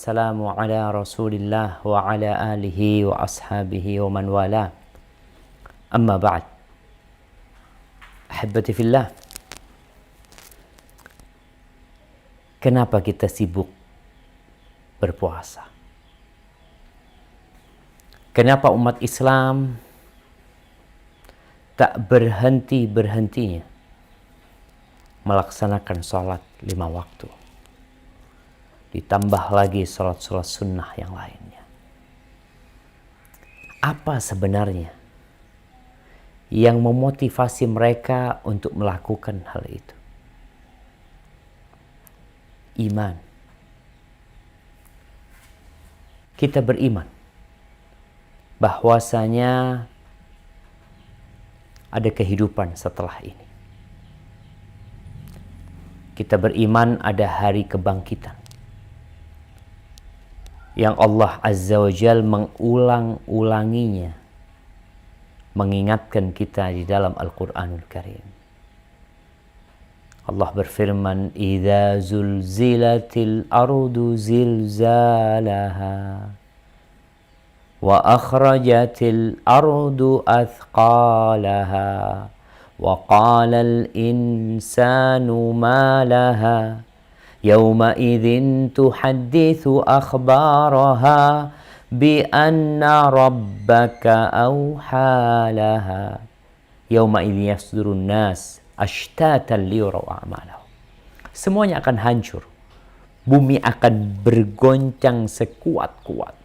wassalamu ala Rasulillah wa ala alihi wa ashabihi wa man wala. Amma ba'd. Ahibbati fillah. Kenapa kita sibuk berpuasa? Kenapa umat Islam tak berhenti-berhentinya melaksanakan sholat 5 waktu? Ditambah lagi sholat-sholat sunnah yang lainnya. Apa sebenarnya yang memotivasi mereka untuk melakukan hal itu? Iman. Kita beriman bahwasanya ada kehidupan setelah ini. Kita beriman ada hari kebangkitan yang Allah Azza wa Jal mengulang-ulanginya, mengingatkan kita di dalam Al-Quranul Karim. Allah berfirman, "Idza zulzilatil ardu zilzalaha wa akhrajatil ardu athqalaha wa qalal insanu ma laha yawma idzin tuhadditsu akhbaraha bi anna rabbaka awha laha yawma idzin yasdurun nas ashtatan liyuraw a'malahum." Semuanya akan hancur. Bumi akan bergoncang sekuat-kuat.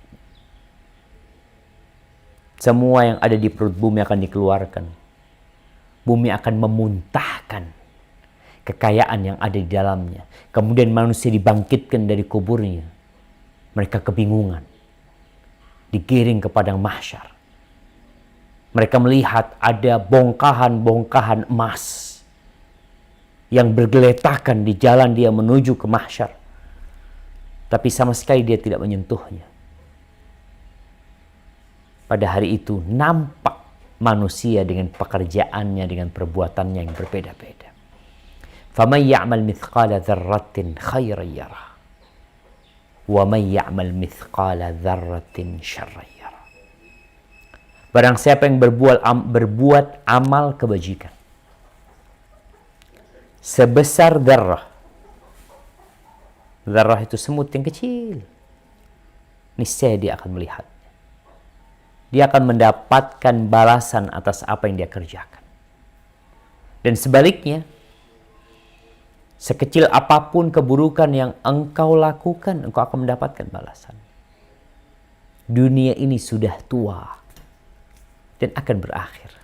Semua yang ada di perut bumi akan dikeluarkan. Bumi akan memuntahkan kekayaan yang ada di dalamnya. Kemudian manusia dibangkitkan dari kuburnya. Mereka kebingungan. Digiring ke padang mahsyar. Mereka melihat ada bongkahan-bongkahan emas yang bergeletakan di jalan dia menuju ke mahsyar. Tapi sama sekali dia tidak menyentuhnya. Pada hari itu nampak manusia dengan pekerjaannya, dengan perbuatannya yang berbeda-beda. فَمَنْ يَعْمَلْ مِثْقَالَ ذَرَّةٍ خَيْرًا يَرَهُ وَمَنْ يَعْمَلْ مِثْقَالَ ذَرَّةٍ شَرًّا يَرَهُ. Barang siapa yang berbuat amal kebajikan sebesar darah. Darah itu semut yang kecil. Niscaya dia akan melihat. Dia akan mendapatkan balasan atas apa yang dia kerjakan. Dan sebaliknya, sekecil apapun keburukan yang engkau lakukan, engkau akan mendapatkan balasan. Dunia ini sudah tua dan akan berakhir.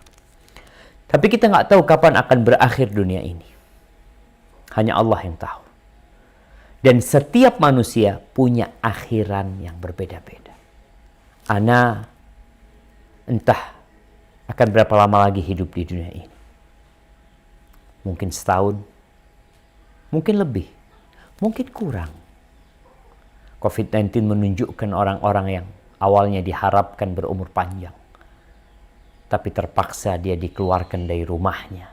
Tapi kita nggak tahu kapan akan berakhir dunia ini. Hanya Allah yang tahu. Dan setiap manusia punya akhiran yang berbeda-beda. Ana entah akan berapa lama lagi hidup di dunia ini. Mungkin setahun, mungkin lebih, mungkin kurang. COVID-19 menunjukkan orang-orang yang awalnya diharapkan berumur panjang, tapi terpaksa dia dikeluarkan dari rumahnya.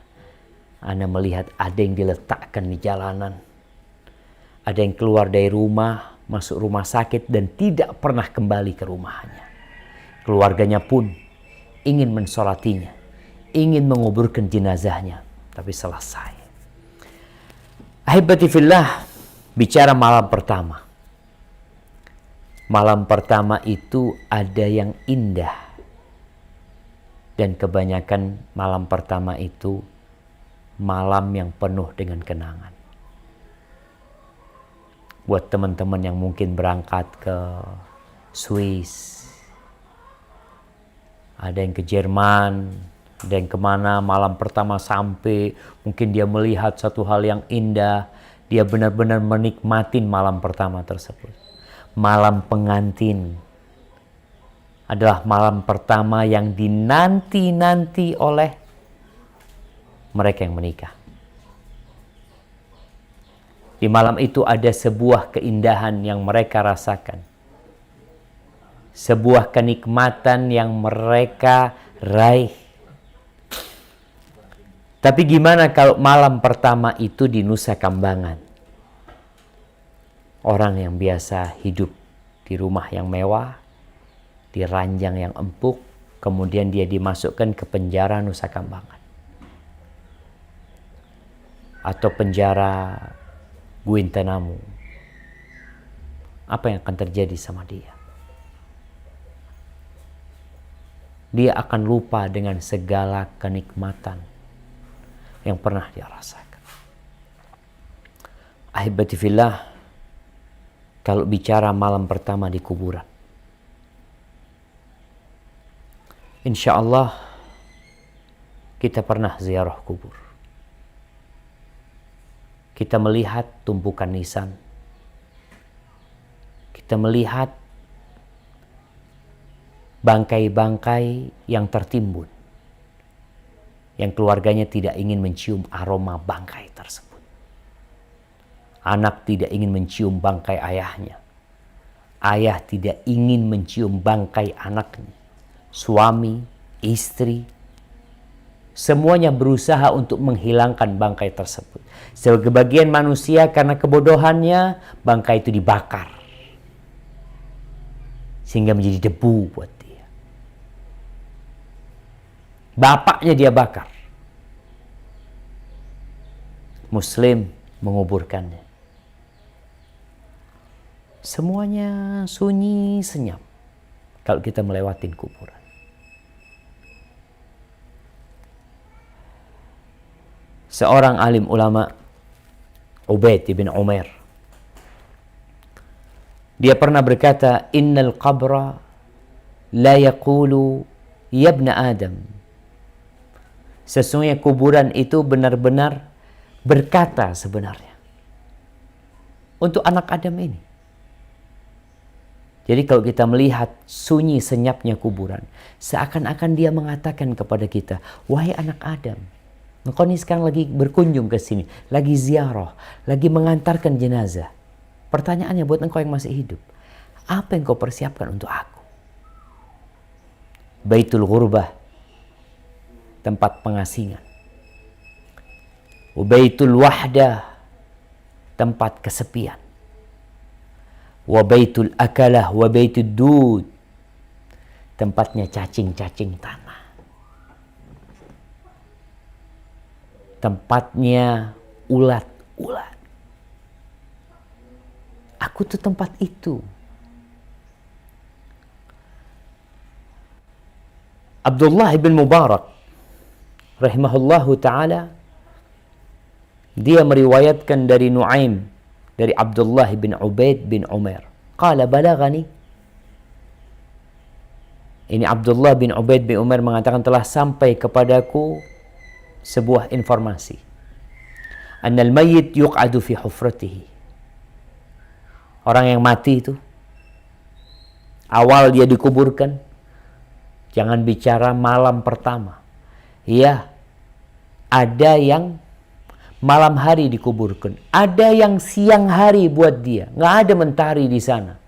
Ana melihat ada yang diletakkan di jalanan, ada yang keluar dari rumah, masuk rumah sakit dan tidak pernah kembali ke rumahnya. Keluarganya pun ingin mensolatinya, ingin menguburkan jenazahnya, tapi selesai. Ahibati fillah, bicara malam pertama. Malam pertama itu ada yang indah. Dan kebanyakan malam pertama itu malam yang penuh dengan kenangan. Buat teman-teman yang mungkin berangkat ke Swiss, ada yang ke Jerman, ada yang kemana malam pertama sampai, mungkin dia melihat satu hal yang indah, dia benar-benar menikmati malam pertama tersebut. Malam pengantin adalah malam pertama yang dinanti-nanti oleh mereka yang menikah. Di malam itu ada sebuah keindahan yang mereka rasakan. Sebuah kenikmatan yang mereka raih. Tapi gimana kalau malam pertama itu di Nusa Kambangan? Orang yang biasa hidup di rumah yang mewah, di ranjang yang empuk, kemudian dia dimasukkan ke penjara Nusa Kambangan atau penjara Guantanamo. Apa yang akan terjadi sama dia? Dia akan lupa dengan segala kenikmatan yang pernah dia rasakan. Ahibati fillah, kalau bicara malam pertama di kuburan, insya Allah kita pernah ziarah kubur. Kita melihat tumpukan nisan. Kita melihat bangkai-bangkai yang tertimbun, yang keluarganya tidak ingin mencium aroma bangkai tersebut. Anak tidak ingin mencium bangkai ayahnya. Ayah tidak ingin mencium bangkai anaknya. Suami, istri, semuanya berusaha untuk menghilangkan bangkai tersebut. Sebagian manusia karena kebodohannya, bangkai itu dibakar sehingga menjadi debu buat dia. Bapaknya dia bakar. Muslim menguburkannya. Semuanya sunyi senyap kalau kita melewati kuburan. Seorang alim ulama, Ubaid bin Umair, dia pernah berkata, innal qabra la yaqulu ya ibna Adam. Sesungguhnya kuburan itu benar-benar berkata sebenarnya untuk anak Adam ini. Jadi kalau kita melihat sunyi senyapnya kuburan, seakan-akan dia mengatakan kepada kita, wahai anak Adam, engkau ini sekarang lagi berkunjung ke sini, lagi ziarah, lagi mengantarkan jenazah. Pertanyaannya buat engkau yang masih hidup, apa yang kau persiapkan untuk aku? Baitul Ghurbah, tempat pengasingan. Baitul Wahdah, tempat kesepian. Wa baitul akalah wa baitud dud, tempatnya cacing-cacing tanah. Tempatnya ulat-ulat. Aku tuh tempat itu. Abdullah bin Mubarak rahimahullahu ta'ala, dia meriwayatkan dari Nuaim, dari Abdullah bin Ubaid bin Umar. Qala balagani. Ini Abdullah bin Ubaid bin Umar mengatakan, telah sampai kepadaku sebuah informasi. Annal mayyit yuq'adu fi hufratihi. Orang yang mati itu, awal dia dikuburkan, jangan bicara malam pertama. Ya, ada yang malam hari dikuburkan, ada yang siang hari buat dia, nggak ada mentari di sana,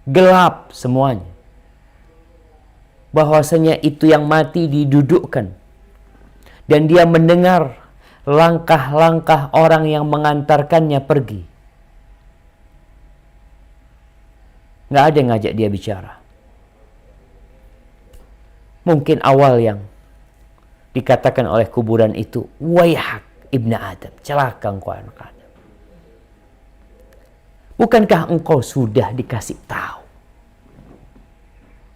gelap semuanya. Bahwasanya itu yang mati didudukkan dan dia mendengar langkah-langkah orang yang mengantarkannya pergi. Nggak ada yang ngajak dia bicara. Mungkin awal yang dikatakan oleh kuburan itu, wayhak ibna Adam, celaka engkau anak Adam. Bukankah engkau sudah dikasih tahu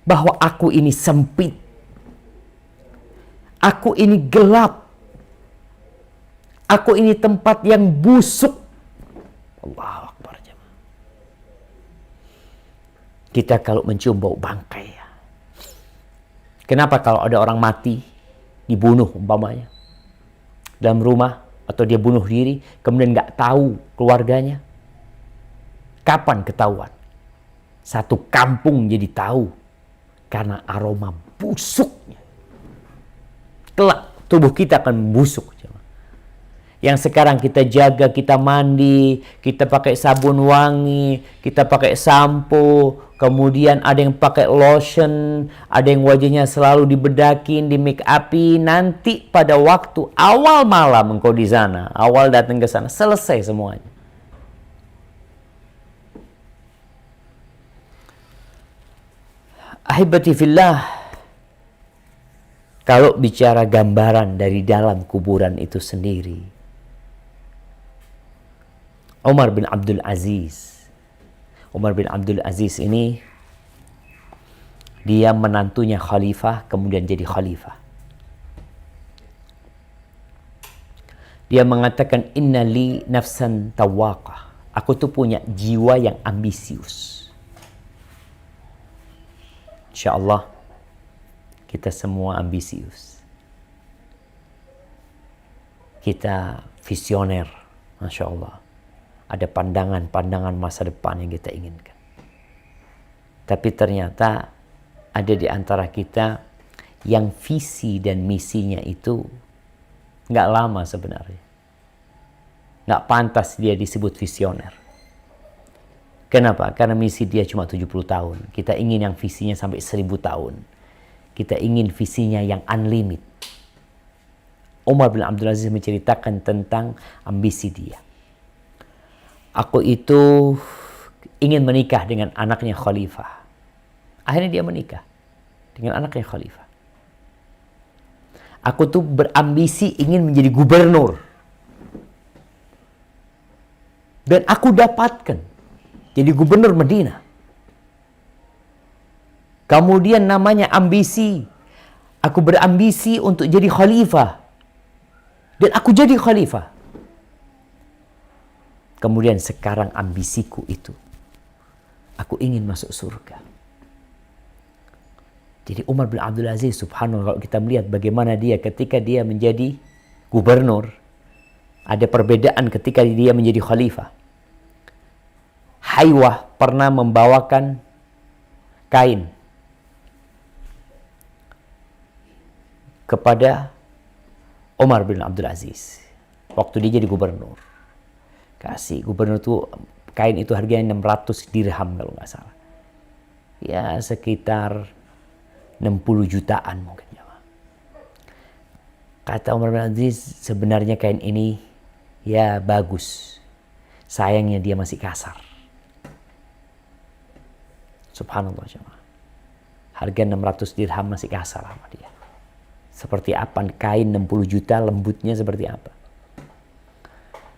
bahwa aku ini sempit, aku ini gelap, aku ini tempat yang busuk. Allahu Akbar. Kita kalau mencium bau bangkai, ya. Kenapa kalau ada orang mati, dibunuh umpamanya dalam rumah, atau dia bunuh diri, kemudian nggak tahu keluarganya? Kapan ketahuan? Satu kampung jadi tahu karena aroma busuknya. Kelak tubuh kita akan membusuk. Yang sekarang kita jaga, kita mandi, kita pakai sabun wangi, kita pakai sampo, kemudian ada yang pakai lotion, ada yang wajahnya selalu dibedakin, di make upi. Nanti pada waktu awal malam engkau di sana, awal datang ke sana, selesai semuanya. Ahibati fillah, kalau bicara gambaran dari dalam kuburan itu sendiri, Umar bin Abdul Aziz ini, dia menantunya khalifah, kemudian jadi khalifah. Dia mengatakan, inna li nafsan tawaqah. Aku tuh punya jiwa yang ambisius. Insya Allah, kita semua ambisius. Kita visioner, Masya Allah. Ada pandangan-pandangan masa depan yang kita inginkan. Tapi ternyata ada di antara kita yang visi dan misinya itu nggak lama sebenarnya. Nggak pantas dia disebut visioner. Kenapa? Karena misi dia cuma 70 tahun. Kita ingin yang visinya sampai 1000 tahun. Kita ingin visinya yang unlimited. Umar bin Abdul Aziz menceritakan tentang ambisi dia. Aku itu ingin menikah dengan anaknya khalifah. Akhirnya dia menikah dengan anaknya khalifah. Aku tuh berambisi ingin menjadi gubernur. Dan aku dapatkan jadi gubernur Madinah. Kemudian namanya ambisi. Aku berambisi untuk jadi khalifah. Dan aku jadi khalifah. Kemudian sekarang ambisiku itu, aku ingin masuk surga. Jadi Umar bin Abdul Aziz, subhanallah, kalau kita melihat bagaimana dia ketika dia menjadi gubernur, ada perbedaan ketika dia menjadi khalifah. Haywah pernah membawakan kain kepada Umar bin Abdul Aziz waktu dia jadi gubernur. Kasih gubernur tuh kain itu harganya 600 dirham kalau nggak salah. Ya sekitar 60 jutaan mungkin. Kata Umar bin Abdul Aziz, sebenarnya kain ini ya bagus. Sayangnya dia masih kasar. Subhanallah jemaah. Harga 600 dirham masih kasar sama dia. Seperti apa kain 60 juta, lembutnya seperti apa.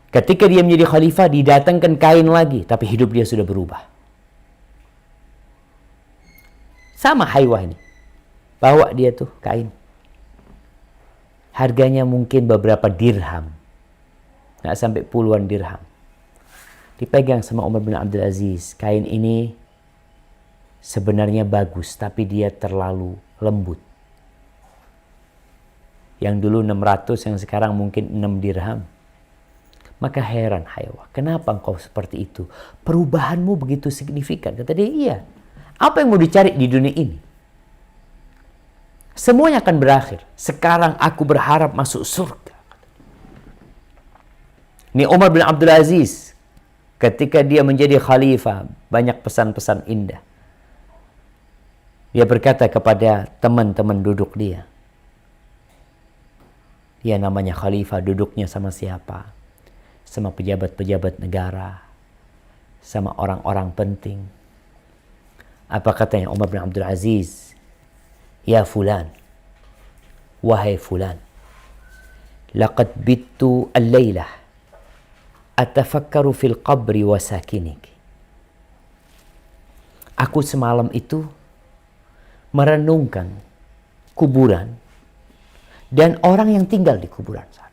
Ketika dia menjadi khalifah, didatangkan kain lagi, tapi hidup dia sudah berubah. Sama Haywah ini. Bawa dia tuh kain. Harganya mungkin beberapa dirham. Nggak sampai puluhan dirham. Dipegang sama Umar bin Abdul Aziz. Kain ini sebenarnya bagus, tapi dia terlalu lembut. Yang dulu 600, yang sekarang mungkin 6 dirham. Maka heran Haywah, kenapa engkau seperti itu? Perubahanmu begitu signifikan. Kata dia, iya. Apa yang mau dicari di dunia ini? Semuanya akan berakhir. Sekarang aku berharap masuk surga. Ini Umar bin Abdul Aziz, ketika dia menjadi khalifah, banyak pesan-pesan indah. Dia berkata kepada teman-teman duduk dia. Dia namanya khalifah, duduknya sama siapa? Sama pejabat-pejabat negara. Sama orang-orang penting. Apa katanya Umar bin Abdul Aziz? Ya fulan. Wahai fulan. Laqad bittu al-laylah. Atafakkaru fil qabri wa sakinik. Aku semalam itu merenungkan kuburan dan orang yang tinggal di kuburan sana.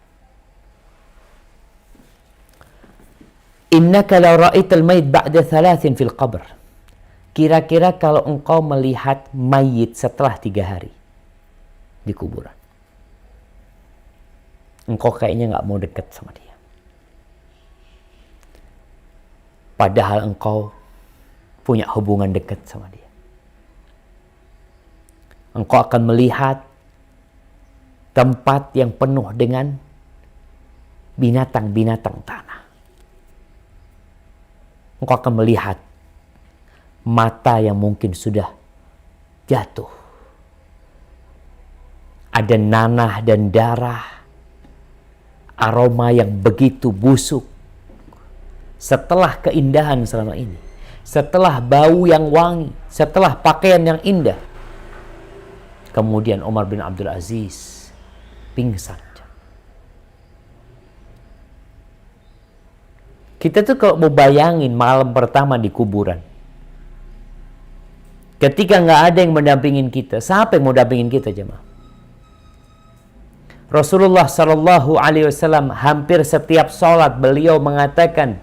Innaka la ra'aital mayit ba'da 3 fil qabr. Kira-kira kalau engkau melihat mayit setelah 3 hari di kuburan, engkau kayaknya nggak mau dekat sama dia. Padahal engkau punya hubungan dekat sama dia. Engkau akan melihat tempat yang penuh dengan binatang-binatang tanah. Engkau akan melihat mata yang mungkin sudah jatuh. Ada nanah dan darah. Aroma yang begitu busuk. Setelah keindahan selama ini. Setelah bau yang wangi. Setelah pakaian yang indah. Kemudian Umar bin Abdul Aziz pingsan. Kita tuh kalau mau bayangin malam pertama di kuburan, ketika nggak ada yang mendampingin kita, siapa yang mau dampingin kita, jemaah? Rasulullah Shallallahu Alaihi Wasallam hampir setiap sholat beliau mengatakan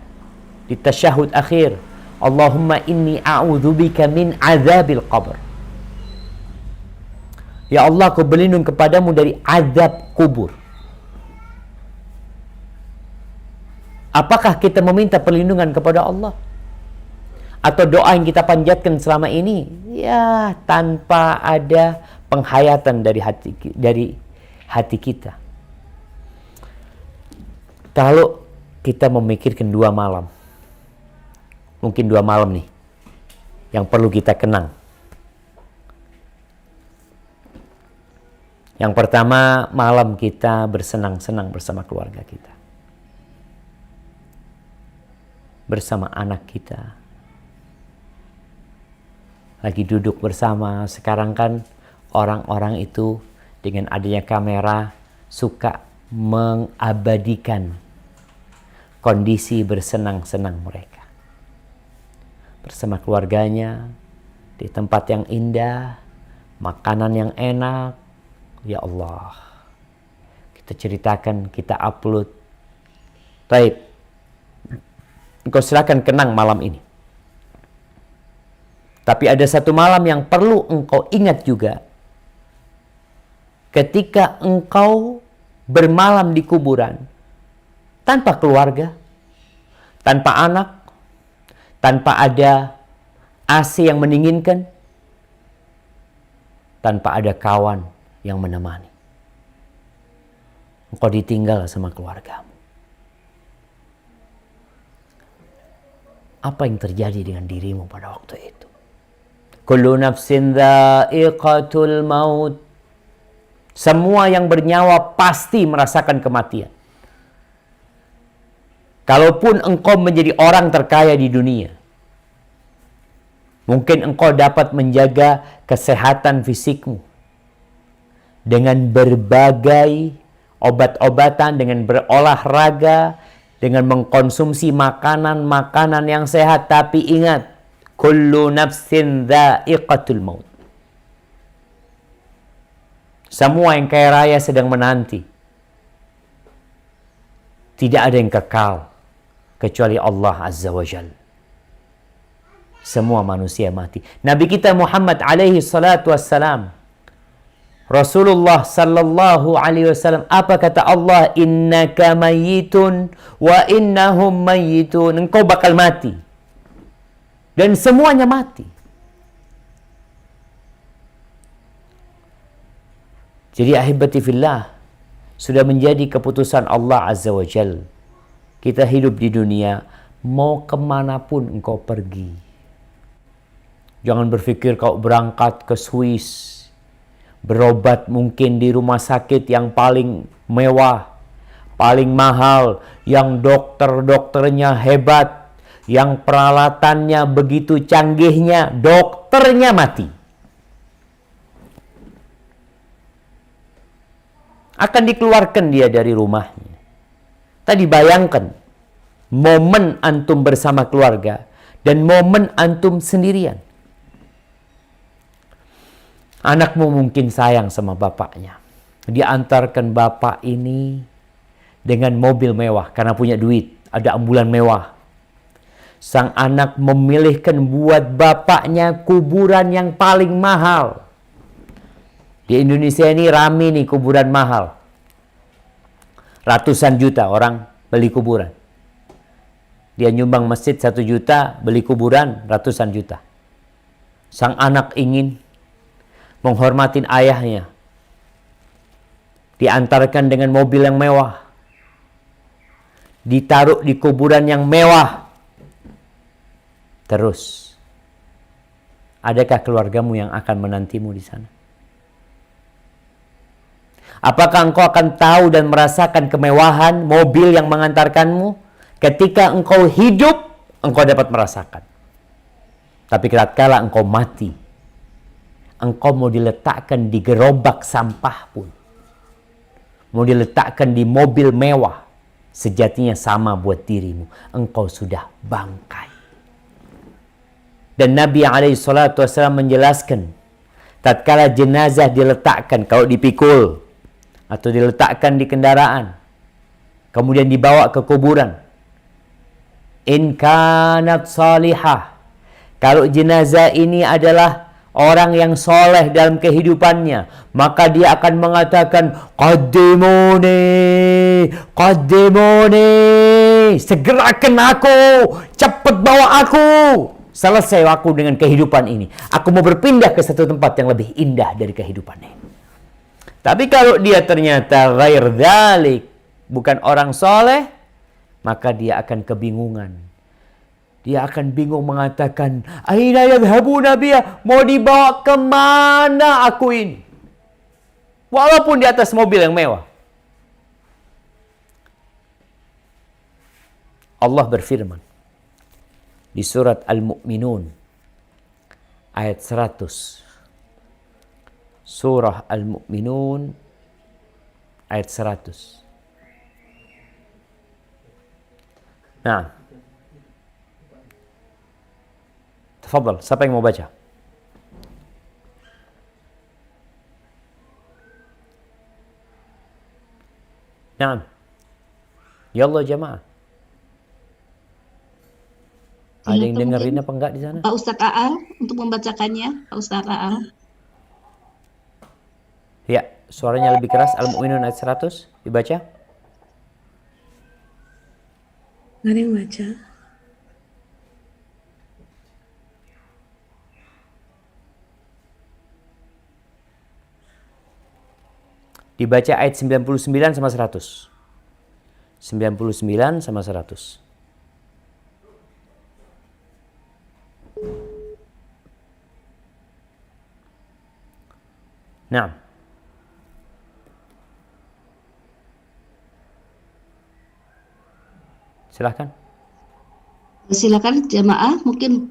di tasyahud akhir, Allahumma inni a'udzubika min azabil qabr. Ya Allah, aku berlindung kepadamu dari azab kubur. Apakah kita meminta perlindungan kepada Allah? Atau doa yang kita panjatkan selama ini, ya tanpa ada penghayatan dari hati kita. Kalau kita memikirkan 2 malam, mungkin 2 malam nih, yang perlu kita kenang. Yang pertama, malam kita bersenang-senang bersama keluarga kita. Bersama anak kita. Lagi duduk bersama. Sekarang kan orang-orang itu dengan adanya kamera suka mengabadikan kondisi bersenang-senang mereka. Bersama keluarganya, di tempat yang indah, makanan yang enak. Ya Allah, kita ceritakan, kita upload. Baik. Engkau silakan kenang malam ini. Tapi ada satu malam yang perlu engkau ingat juga. Ketika engkau bermalam di kuburan, tanpa keluarga, tanpa anak, tanpa ada AC yang mendinginkan, tanpa ada kawan yang menemani. Engkau ditinggal sama keluargamu. Apa yang terjadi dengan dirimu pada waktu itu? Kullu nafsin dha'iqatul maut. Semua yang bernyawa pasti merasakan kematian. Kalaupun engkau menjadi orang terkaya di dunia, mungkin engkau dapat menjaga kesehatan fisikmu dengan berbagai obat-obatan, dengan berolahraga, dengan mengkonsumsi makanan-makanan yang sehat. Tapi ingat, kullu nafsin dha'iqatul maut. Semua yang kaya raya sedang menanti. Tidak ada yang kekal kecuali Allah Azza wa Jalla. Semua manusia mati. Nabi kita Muhammad alaihi salatu wassalam, Rasulullah sallallahu alaihi wasallam, apa kata Allah? Innaka mayyitun wa innahum mayyitun. Engkau bakal mati. Dan semuanya mati. Jadi ahibati fillah, sudah menjadi keputusan Allah Azza wa Jal. Kita hidup di dunia, mau kemanapun engkau pergi. Jangan berpikir kau berangkat ke Swiss, berobat mungkin di rumah sakit yang paling mewah, paling mahal, yang dokter-dokternya hebat, yang peralatannya begitu canggihnya, dokternya mati. Akan dikeluarkan dia dari rumahnya. Tadi bayangkan momen antum bersama keluarga dan momen antum sendirian. Anakmu mungkin sayang sama bapaknya. Dia antarkan bapak ini dengan mobil mewah karena punya duit. Ada ambulan mewah. Sang anak memilihkan buat bapaknya kuburan yang paling mahal. Di Indonesia ini rame nih kuburan mahal. Ratusan juta orang beli kuburan. Dia nyumbang masjid 1 juta, beli kuburan ratusan juta. Sang anak ingin menghormatin ayahnya. Diantarkan dengan mobil yang mewah. Ditaruh di kuburan yang mewah. Terus, adakah keluargamu yang akan menantimu di sana? Apakah engkau akan tahu dan merasakan kemewahan mobil yang mengantarkanmu? Ketika engkau hidup, engkau dapat merasakan. Tapi tatkala engkau mati, Engkau mau diletakkan di gerobak sampah pun, mau diletakkan di mobil mewah, sejatinya sama buat dirimu. Engkau sudah bangkai. Dan Nabi SAW menjelaskan, tatkala jenazah diletakkan, kalau dipikul atau diletakkan di kendaraan, kemudian dibawa ke kuburan, in kanat salihah, kalau jenazah ini adalah orang yang soleh dalam kehidupannya, maka dia akan mengatakan, qaddimuni, qaddimuni, segerakan aku, cepat bawa aku. Selesai aku dengan kehidupan ini. Aku mau berpindah ke satu tempat yang lebih indah dari kehidupan ini. Tapi kalau dia ternyata ghair dzalik, bukan orang soleh, maka dia akan kebingungan. Dia akan bingung mengatakan, aina yadhhabu nabiyya, mau dibawa kemana aku ini? Walaupun di atas mobil yang mewah. Allah berfirman di surat Al-Mu'minun ayat 100. Surah Al-Mu'minun ayat 100. Nah, tafadhal, siapa yang mau baca? Naam. Yallah jamaah. Ada yang dengerin apa enggak di sana? Pak Ustadz Aal untuk membacakannya, Pak Ustadz Aal. Ya, suaranya lebih keras. Al-Mu'minun ayat 100 dibaca. Nggak ada yang baca. Dibaca ayat 99 sama 100. 99 sama 100. Nah. Silahkan. Silakan jemaah, mungkin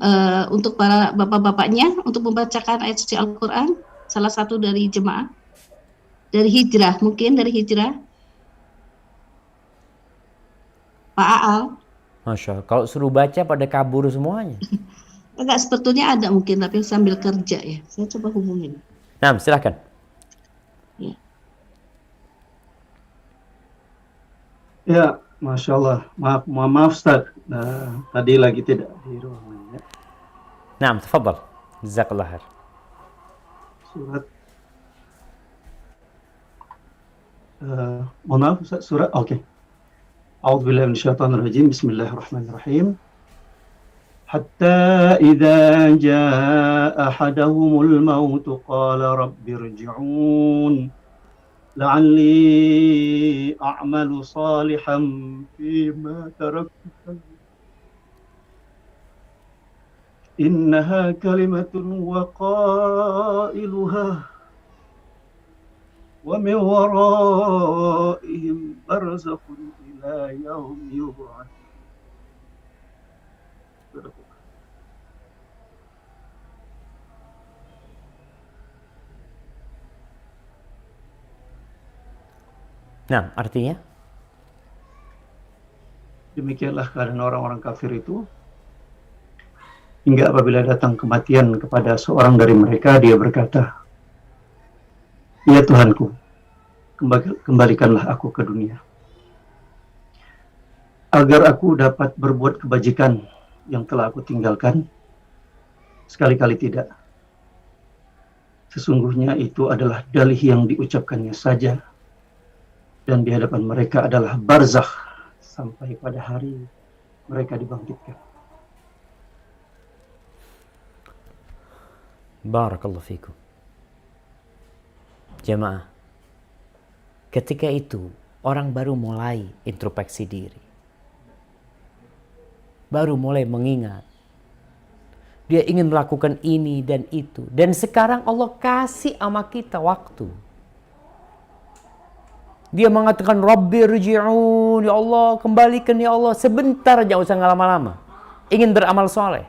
untuk para bapak-bapaknya untuk membacakan ayat suci Al-Quran, salah satu dari jemaah. Dari hijrah, mungkin dari hijrah. Pak Aal. Masya Allah, kalau suruh baca pada kabur semuanya. Enggak, sebetulnya ada mungkin, tapi sambil kerja ya. Saya coba hubungin. Nah, silahkan. Ya. Ya, Masya Allah. Maaf Ustaz. Tadi lagi tidak di ruangan. Ya. Nah, tafadhal. Jazakallah khair. Surat. Mohon maaf Ustaz, surat. Oke. A'udzubillahi minasyaitonirrajim. Bismillahirrahmanirrahim. Hatta idza jaa ahaduhumul maut qala rabbi irji'un la'alli a'malu salihan fima taraktu innaha kalimatun wa qailuha wa min waraihim barzakhun ila yaumi yub'ats. Nah, artinya? Demikianlah keadaan orang-orang kafir itu, hingga apabila datang kematian kepada seorang dari mereka, dia berkata, ya Tuhanku, kembalikanlah aku ke dunia, agar aku dapat berbuat kebajikan yang telah aku tinggalkan. Sekali-kali tidak. Sesungguhnya itu adalah dalih yang diucapkannya saja, dan di hadapan mereka adalah barzakh sampai pada hari mereka dibangkitkan. Barakallahu fikum. Jemaah, ketika itu orang baru mulai introspeksi diri, baru mulai mengingat dia ingin melakukan ini dan itu, dan sekarang Allah kasih sama kita waktu. Dia mengatakan Rabbi irji'un, ya Allah kembalikan ya Allah, sebentar aja, usah lama-lama. Ingin beramal soleh.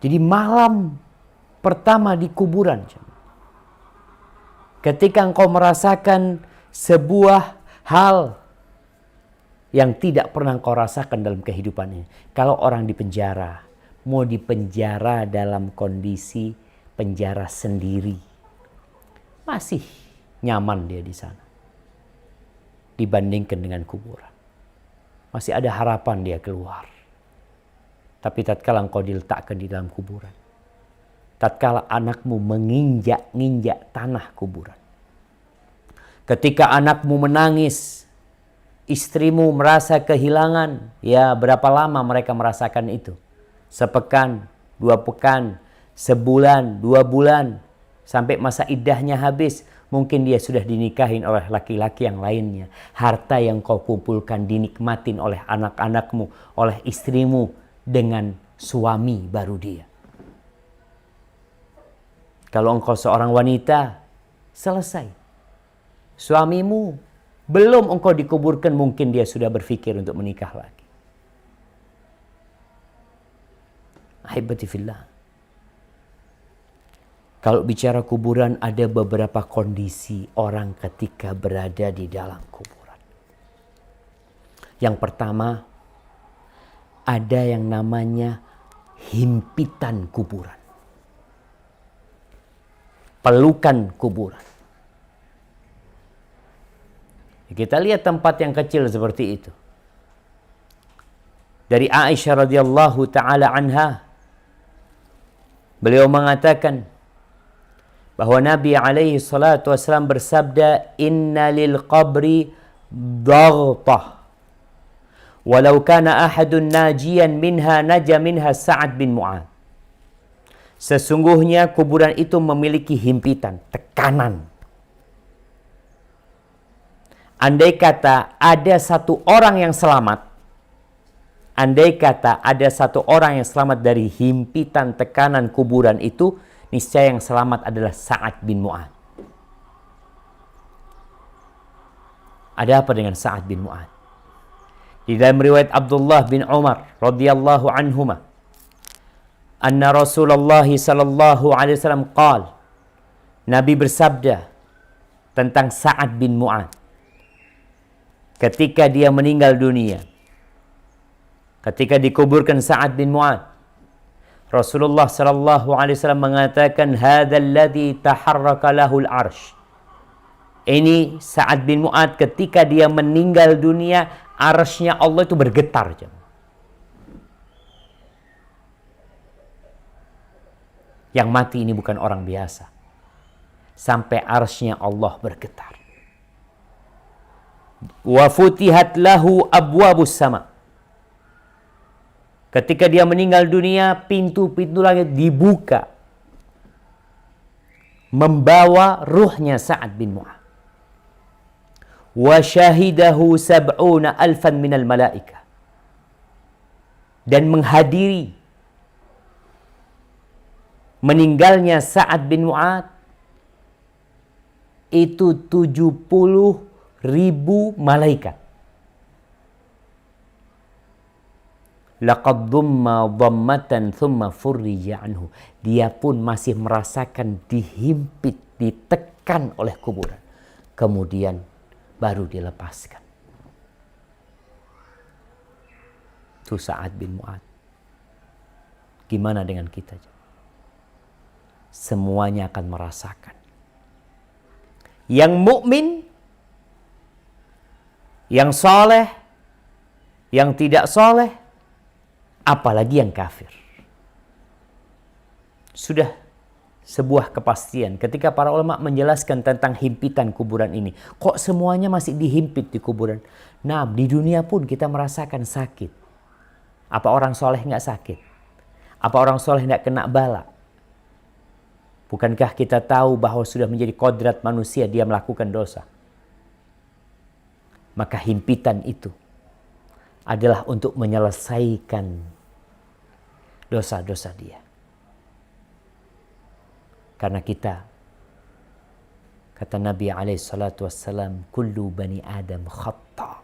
Jadi malam pertama di kuburan, ketika engkau merasakan sebuah hal yang tidak pernah engkau rasakan dalam kehidupannya. Kalau orang di penjara, mau dipenjara dalam kondisi penjara sendiri, masih nyaman dia di sana dibandingkan dengan kuburan. Masih ada harapan dia keluar. Tapi tatkala engkau diletakkan di dalam kuburan, tatkala anakmu menginjak-injak tanah kuburan, ketika anakmu menangis, istrimu merasa kehilangan, ya berapa lama mereka merasakan itu? Sepekan, 2 pekan, sebulan, 2 bulan, sampai masa iddahnya habis. Mungkin dia sudah dinikahin oleh laki-laki yang lainnya. Harta yang kau kumpulkan dinikmatin oleh anak-anakmu, oleh istrimu, dengan suami baru dia. Kalau engkau seorang wanita, selesai. Suamimu belum engkau dikuburkan, mungkin dia sudah berpikir untuk menikah lagi. Ahibati fillah. Kalau bicara kuburan, ada beberapa kondisi orang ketika berada di dalam kuburan. Yang pertama, ada yang namanya himpitan kuburan. Pelukan kuburan. Kita lihat tempat yang kecil seperti itu. Dari Aisyah radhiyallahu taala anha, beliau mengatakan bahwa Nabi alaihi salatu wasallam bersabda, "Inna lil qabri daghtah. Walau kana ahadun najian minha naja minha Sa'ad bin Mu'adz." Sesungguhnya kuburan itu memiliki himpitan, tekanan. Andai kata ada satu orang yang selamat, dari himpitan tekanan kuburan itu, niscaya yang selamat adalah Sa'ad bin Mu'adz. Ada apa dengan Sa'ad bin Mu'adz? Di dalam riwayat Abdullah bin Umar radhiyallahu anhuma, anna Rasulullah sallallahu alaihi wasallam qala, Nabi bersabda tentang Sa'ad bin Mu'adz ketika dia meninggal dunia. Ketika dikuburkan Sa'ad bin Mu'adz, Rasulullah sallallahu alaihi wasallam mengatakan, hadzal ladzi taharraka lahul arsy. Ini Sa'ad bin Mu'adz ketika dia meninggal dunia, arsy-nya Allah itu bergetar. Yang mati ini bukan orang biasa. Sampai arsy-nya Allah bergetar. Wa futihat lahu abwabus sama. Ketika dia meninggal dunia, pintu-pintu langit dibuka, membawa ruhnya Sa'ad bin Mu'adz. Wa syahidahu 70,000 minal malaika. Dan menghadiri meninggalnya Sa'ad bin Mu'adz itu 70.000 malaikat. Laqad dhamma dhammatan thumma furrija anhu. Dia pun masih merasakan dihimpit, ditekan oleh kuburan. Kemudian baru dilepaskan. Itu Sa'ad bin Mu'adz. Gimana dengan kita? Semuanya akan merasakan. Yang mukmin, yang soleh, yang tidak soleh, apalagi yang kafir. Sudah sebuah kepastian ketika para ulama menjelaskan tentang himpitan kuburan ini. Kok semuanya masih dihimpit di kuburan? Nah, di dunia pun kita merasakan sakit. Apa orang soleh nggak sakit? Apa orang soleh nggak kena bala? Bukankah kita tahu bahwa sudah menjadi kodrat manusia dia melakukan dosa? Maka himpitan itu adalah untuk menyelesaikan dosa-dosa dia. Karena kita, kata Nabi SAW, kullu bani Adam khata.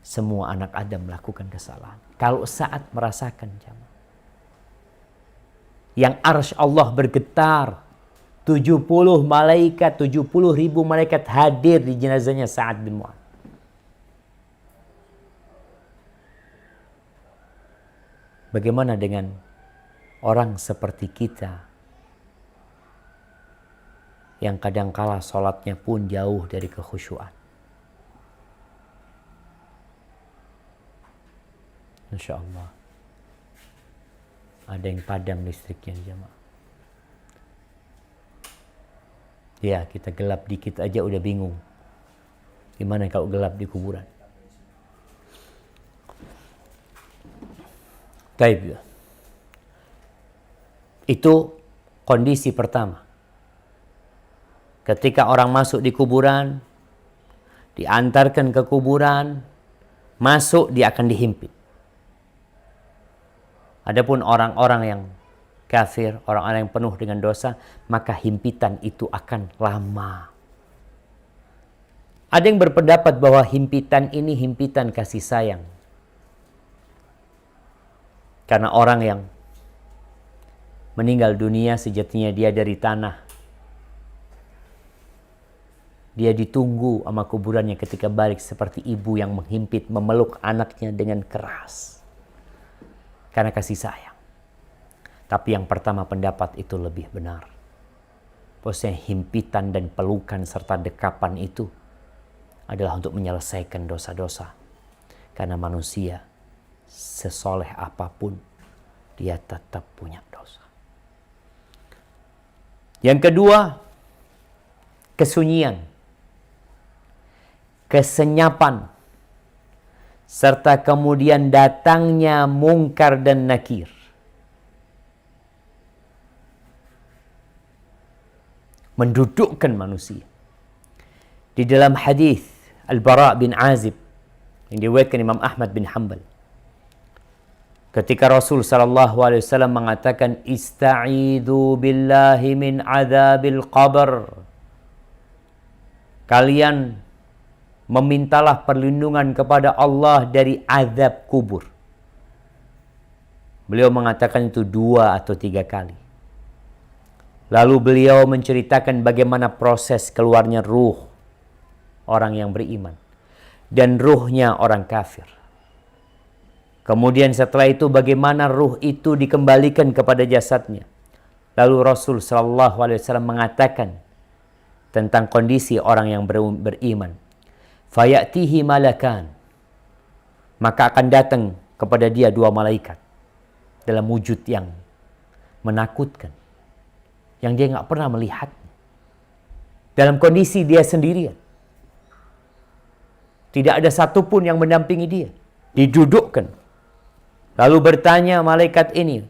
Semua anak Adam melakukan kesalahan. Kalau saat merasakan jamaah, yang arsy Allah bergetar. 70 malaikat, 70.000 malaikat hadir di jenazahnya Sa'ad bin Mu'adz. Bagaimana dengan orang seperti kita yang kadangkala sholatnya pun jauh dari kekhusyuan? Insya Allah ada yang padam listriknya jemaah. Ya, kita gelap dikit aja udah bingung. Gimana kalau gelap di kuburan? Baik. Itu kondisi pertama. Ketika orang masuk di kuburan, diantarkan ke kuburan, masuk dia akan dihimpit. Adapun orang-orang yang kafir, orang-orang yang penuh dengan dosa, maka himpitan itu akan lama. Ada yang berpendapat bahwa himpitan ini himpitan kasih sayang. Karena orang yang meninggal dunia sejatinya dia dari tanah. Dia ditunggu sama kuburannya ketika balik seperti ibu yang menghimpit, memeluk anaknya dengan keras. Karena kasih sayang. Tapi yang pertama pendapat itu lebih benar. Bahwasanya himpitan dan pelukan serta dekapan itu adalah untuk menyelesaikan dosa-dosa. Karena manusia sesoleh apapun dia tetap punya dosa. Yang kedua, kesunyian, kesenyapan, serta kemudian datangnya mungkar dan nakir. Mendudukkan manusia. Di dalam hadis Al-Bara' bin Azib yang diriwayatkan Imam Ahmad bin Hanbal, ketika Rasul sallallahu alaihi wasallam mengatakan ista'idzu billahi min adzabil qabr. Kalian memintalah perlindungan kepada Allah dari azab kubur. Beliau mengatakan itu 2 atau 3 kali. Lalu beliau menceritakan bagaimana proses keluarnya ruh orang yang beriman dan ruhnya orang kafir. Kemudian setelah itu bagaimana ruh itu dikembalikan kepada jasadnya. Lalu Rasul sallallahu alaihi wasallam mengatakan tentang kondisi orang yang beriman. Fayatihi malakan. Maka akan datang kepada dia 2 malaikat dalam wujud yang menakutkan, yang dia nggak pernah melihat, dalam kondisi dia sendirian. Tidak ada satupun yang mendampingi dia. Didudukkan. Lalu bertanya malaikat ini,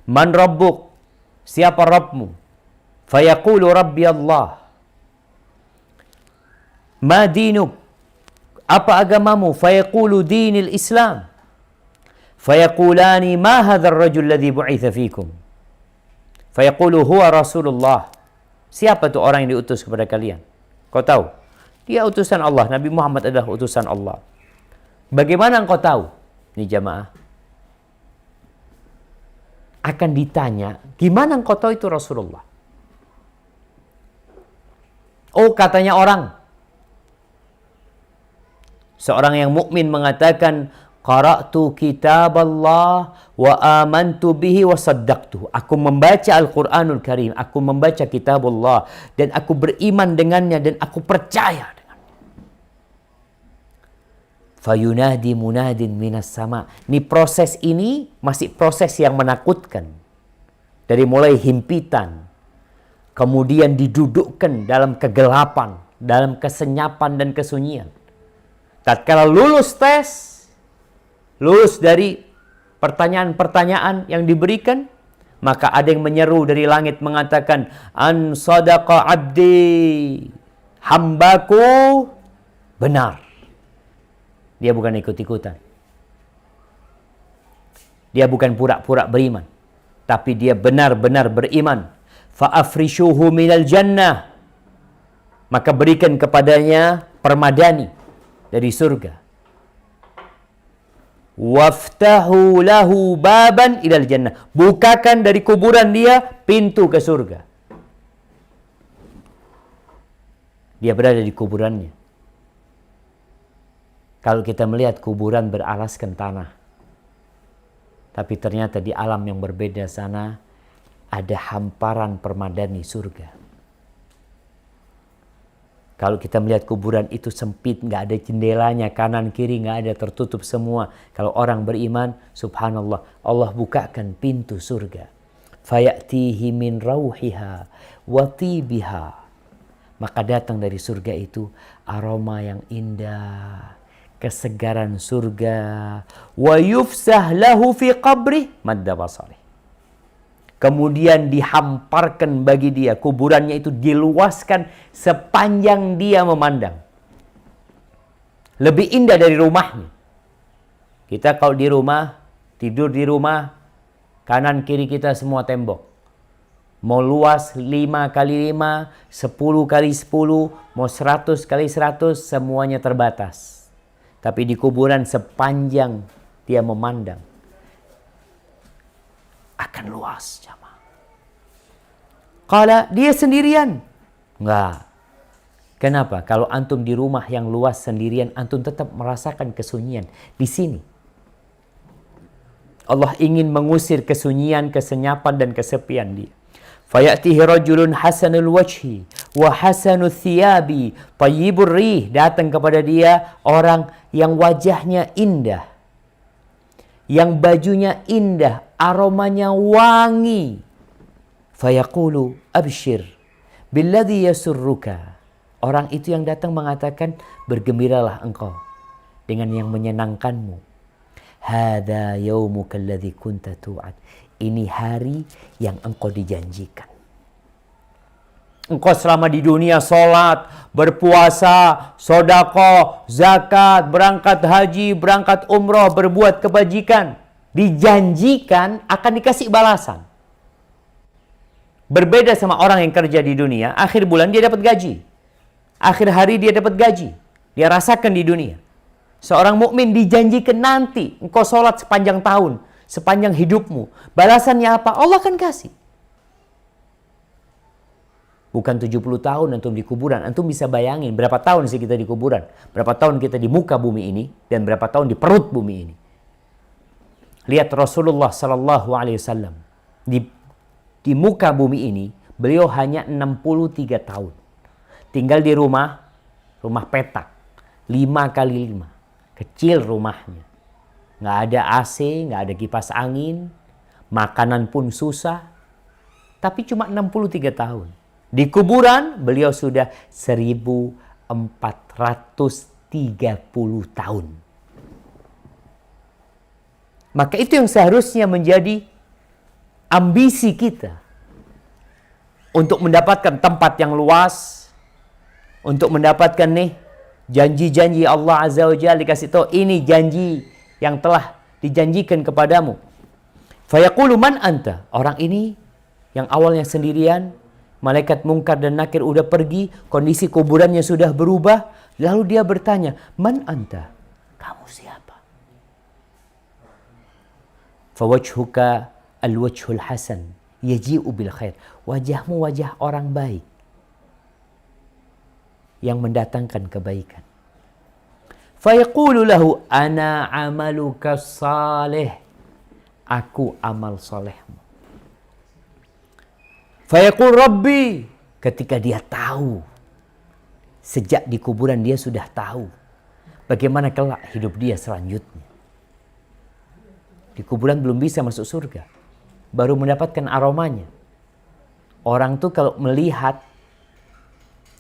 Man Rabbuk? Siapa Rabbmu? Fayaqulu Rabbi Allah. Ma dinuk? Apa agamamu? Fayaqulu dinil Islam. Fayaqulani ma hadzal rajul ladzi bu'itsa fikum. Fayaqulu huwa Rasulullah. Siapa tu orang yang diutus kepada kalian? Kau tahu? Dia utusan Allah. Nabi Muhammad adalah utusan Allah. Bagaimana engkau tahu? Ini jamaah. Akan ditanya, gimana engkau tahu itu Rasulullah? Oh, katanya orang. Seorang yang mukmin mengatakan, qara'tu kitab Allah wa amantu bihi wa saddaqtuh. Aku membaca Al-Quranul Karim, aku membaca kitab Allah dan aku beriman dengannya dan aku percaya dengannya. Fayunadi munadin minas sama. Ini proses ini masih proses yang menakutkan. Dari mulai himpitan, kemudian didudukkan dalam kegelapan, dalam kesenyapan dan kesunyian. Tatkala lulus tes, lulus dari pertanyaan-pertanyaan yang diberikan, maka ada yang menyeru dari langit mengatakan, An sadaqa abdi, hambaku benar. Dia bukan ikut-ikutan. Dia bukan pura-pura beriman, tapi dia benar-benar beriman. Fa'afrishuhu minal jannah. Maka berikan kepadanya permadani dari surga. waftahu lahu baban ilal jannah. Bukakan dari kuburan dia pintu ke surga. Dia berada di kuburannya. Kalau kita melihat kuburan beralaskan tanah, tapi ternyata di alam yang berbeda sana ada hamparan permadani surga. Kalau kita melihat kuburan itu sempit, nggak ada jendelanya, kanan kiri nggak ada, tertutup semua. Kalau orang beriman, subhanallah, Allah bukakan pintu surga. Fayatihi min rauhiha wa tibiha. Maka datang dari surga itu aroma yang indah, kesegaran surga. Wa yufsah lahu fi qabri madda basari. Kemudian dihamparkan bagi dia, kuburannya itu diluaskan sepanjang dia memandang. Lebih indah dari rumahnya. Kita kalau di rumah, tidur di rumah, kanan kiri kita semua tembok. Mau luas 5 kali 5, 10 kali 10, mau 100 kali 100, semuanya terbatas. Tapi di kuburan sepanjang dia memandang, akan luas jamaah. Kalau dia sendirian, enggak. Kenapa? Kalau antum di rumah yang luas sendirian, antum tetap merasakan kesunyian. Di sini Allah ingin mengusir kesunyian, kesenyapan dan kesepian dia. Fayatihi rajulun hasanul wajhi wa hasanul thiyabi tayyibur rih. Datang kepada dia orang yang wajahnya indah, yang bajunya indah, aromanya wangi. Fayaqulu abshir billadhi yasurruka. Orang itu yang datang mengatakan, bergembiralah engkau dengan yang menyenangkanmu. Hadza yaumuka alladhi kunta tu'ad. Ini hari yang engkau dijanjikan. Engkau selama di dunia sholat, berpuasa, sedekah, zakat, berangkat haji, berangkat umroh, berbuat kebajikan. Dijanjikan akan dikasih balasan. Berbeda sama orang yang kerja di dunia, akhir bulan dia dapat gaji. Akhir hari dia dapat gaji. Dia rasakan di dunia. Seorang mukmin dijanjikan nanti engkau sholat sepanjang tahun, sepanjang hidupmu. Balasannya apa? Allah akan kasih. Bukan 70 tahun antum di kuburan. Antum bisa bayangin berapa tahun sih kita di kuburan. Berapa tahun kita di muka bumi ini. Dan berapa tahun di perut bumi ini. Lihat Rasulullah SAW. Di muka bumi ini, beliau hanya 63 tahun. Tinggal di rumah petak. 5 kali 5. Kecil rumahnya. Nggak ada AC, nggak ada kipas angin. Makanan pun susah. Tapi cuma 63 tahun. Di kuburan beliau sudah 1430 tahun. Maka itu yang seharusnya menjadi ambisi kita. Untuk mendapatkan tempat yang luas. Untuk mendapatkan janji-janji Allah Azza wa Jalla, dikasih tahu ini janji yang telah dijanjikan kepadamu. Fayaqulu man anta. Orang ini yang awalnya sendirian, malaikat Munkar dan Nakir udah pergi, kondisi kuburannya sudah berubah, lalu dia bertanya, man anta? Kamu siapa? Fawajhuka al-wajhul hasan yaji'u bil khair. Wajahmu wajah orang baik yang mendatangkan kebaikan. Fayaqulu lahu ana amaluka salih. Aku amal solehmu. Fayaqul Rabbi. Ketika dia tahu, sejak di kuburan dia sudah tahu bagaimana kelak hidup dia selanjutnya. Di kuburan belum bisa masuk surga, baru mendapatkan aromanya. Orang tuh kalau melihat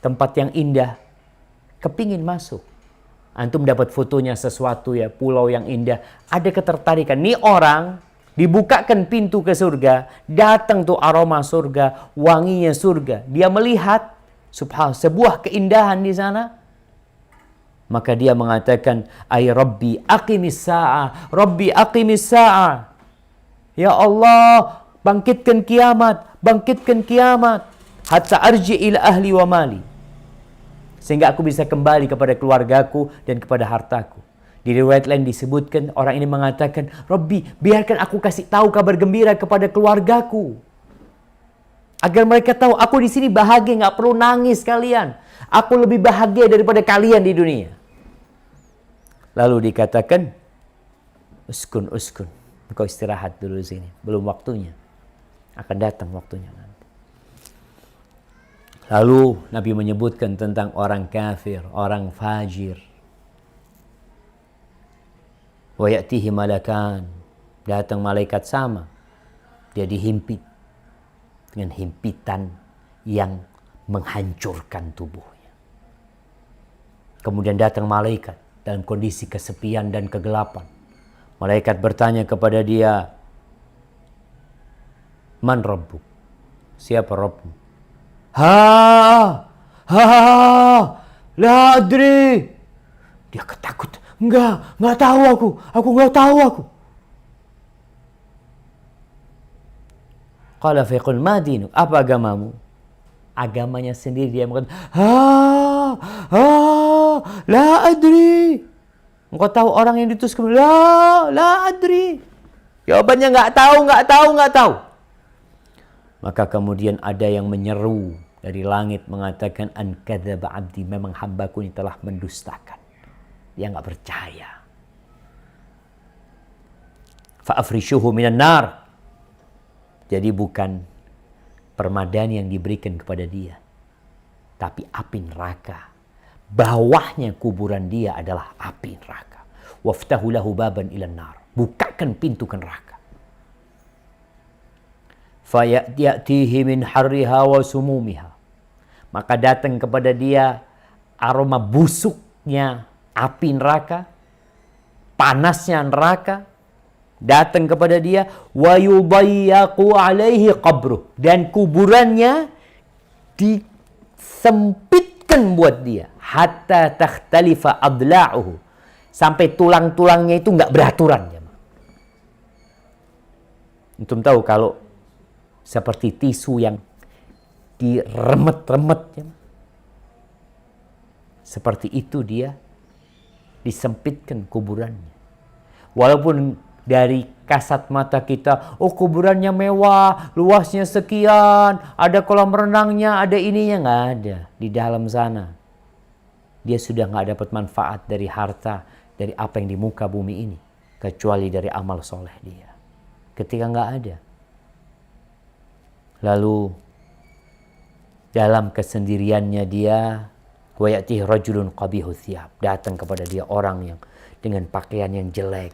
tempat yang indah, kepingin masuk. Antum dapat fotonya sesuatu ya, pulau yang indah, ada ketertarikan. Nih orang dibukakan pintu ke surga, datang tuh aroma surga, wanginya surga. Dia melihat subhanallah sebuah keindahan di sana. Maka dia mengatakan, ay Rabbi aqimis sa'ah, Rabbi aqimis sa'ah. Ya Allah, bangkitkan kiamat, bangkitkan kiamat. Hatta arji ila ahli wa mali. Sehingga aku bisa kembali kepada keluargaku dan kepada hartaku. Di riwayat lain disebutkan orang ini mengatakan, Rabbi, biarkan aku kasih tahu kabar gembira kepada keluargaku. Agar mereka tahu aku di sini bahagia, nggak perlu nangis kalian. Aku lebih bahagia daripada kalian di dunia. Lalu dikatakan, uskun. Engkau istirahat dulu di sini. Belum waktunya. Akan datang waktunya nanti. Lalu Nabi menyebutkan tentang orang kafir, orang fajir. Wa ya'tihi malakan. Datang malaikat sama. Dia dihimpit dengan himpitan yang menghancurkan tubuhnya. Kemudian datang malaikat dalam kondisi kesepian dan kegelapan. Malaikat bertanya kepada dia, Man Rabbuk? Siapa Rabbmu? La adri. Dia ketakut. Enggak tahu aku. Aku enggak tahu aku. Qala faqul ma dinuk? Apa agamamu? Agamanya sendiri dia mengatakan, la adri. Engkau tahu orang yang diutus kemana? La adri. Jawabannya enggak tahu. Maka kemudian ada yang menyeru dari langit mengatakan, an kadzaba abdi, memang hambaku ini telah mendustakan. Dia enggak percaya. Fa afrishuhu minan nar. Jadi bukan permadani yang diberikan kepada dia, tapi api neraka. Bawahnya kuburan dia adalah api neraka. Waftahu lahu baban ilan nar. Bukakan pintu ke neraka. Fayatihi min harriha wa sumumiha. Maka datang kepada dia aroma busuknya api neraka, panasnya neraka, datang kepada dia, wa yudayyaqu alaihi qabruh, dan kuburannya disempitkan buat dia, hatta takhtalifa adla'uhu, sampai tulang-tulangnya itu enggak beraturan. Antum tahu kalau seperti tisu yang diremet-remet, seperti itu dia disempitkan kuburannya. Walaupun dari kasat mata kita, oh kuburannya mewah, luasnya sekian, ada kolam renangnya, ada ininya, nggak ada. Di dalam sana dia sudah nggak dapat manfaat dari harta, dari apa yang di muka bumi ini, kecuali dari amal soleh dia. Ketika nggak ada, lalu dalam kesendiriannya dia, wa ya'tihi rajulun qabihu thiyab, datang kepada dia orang yang dengan pakaian yang jelek,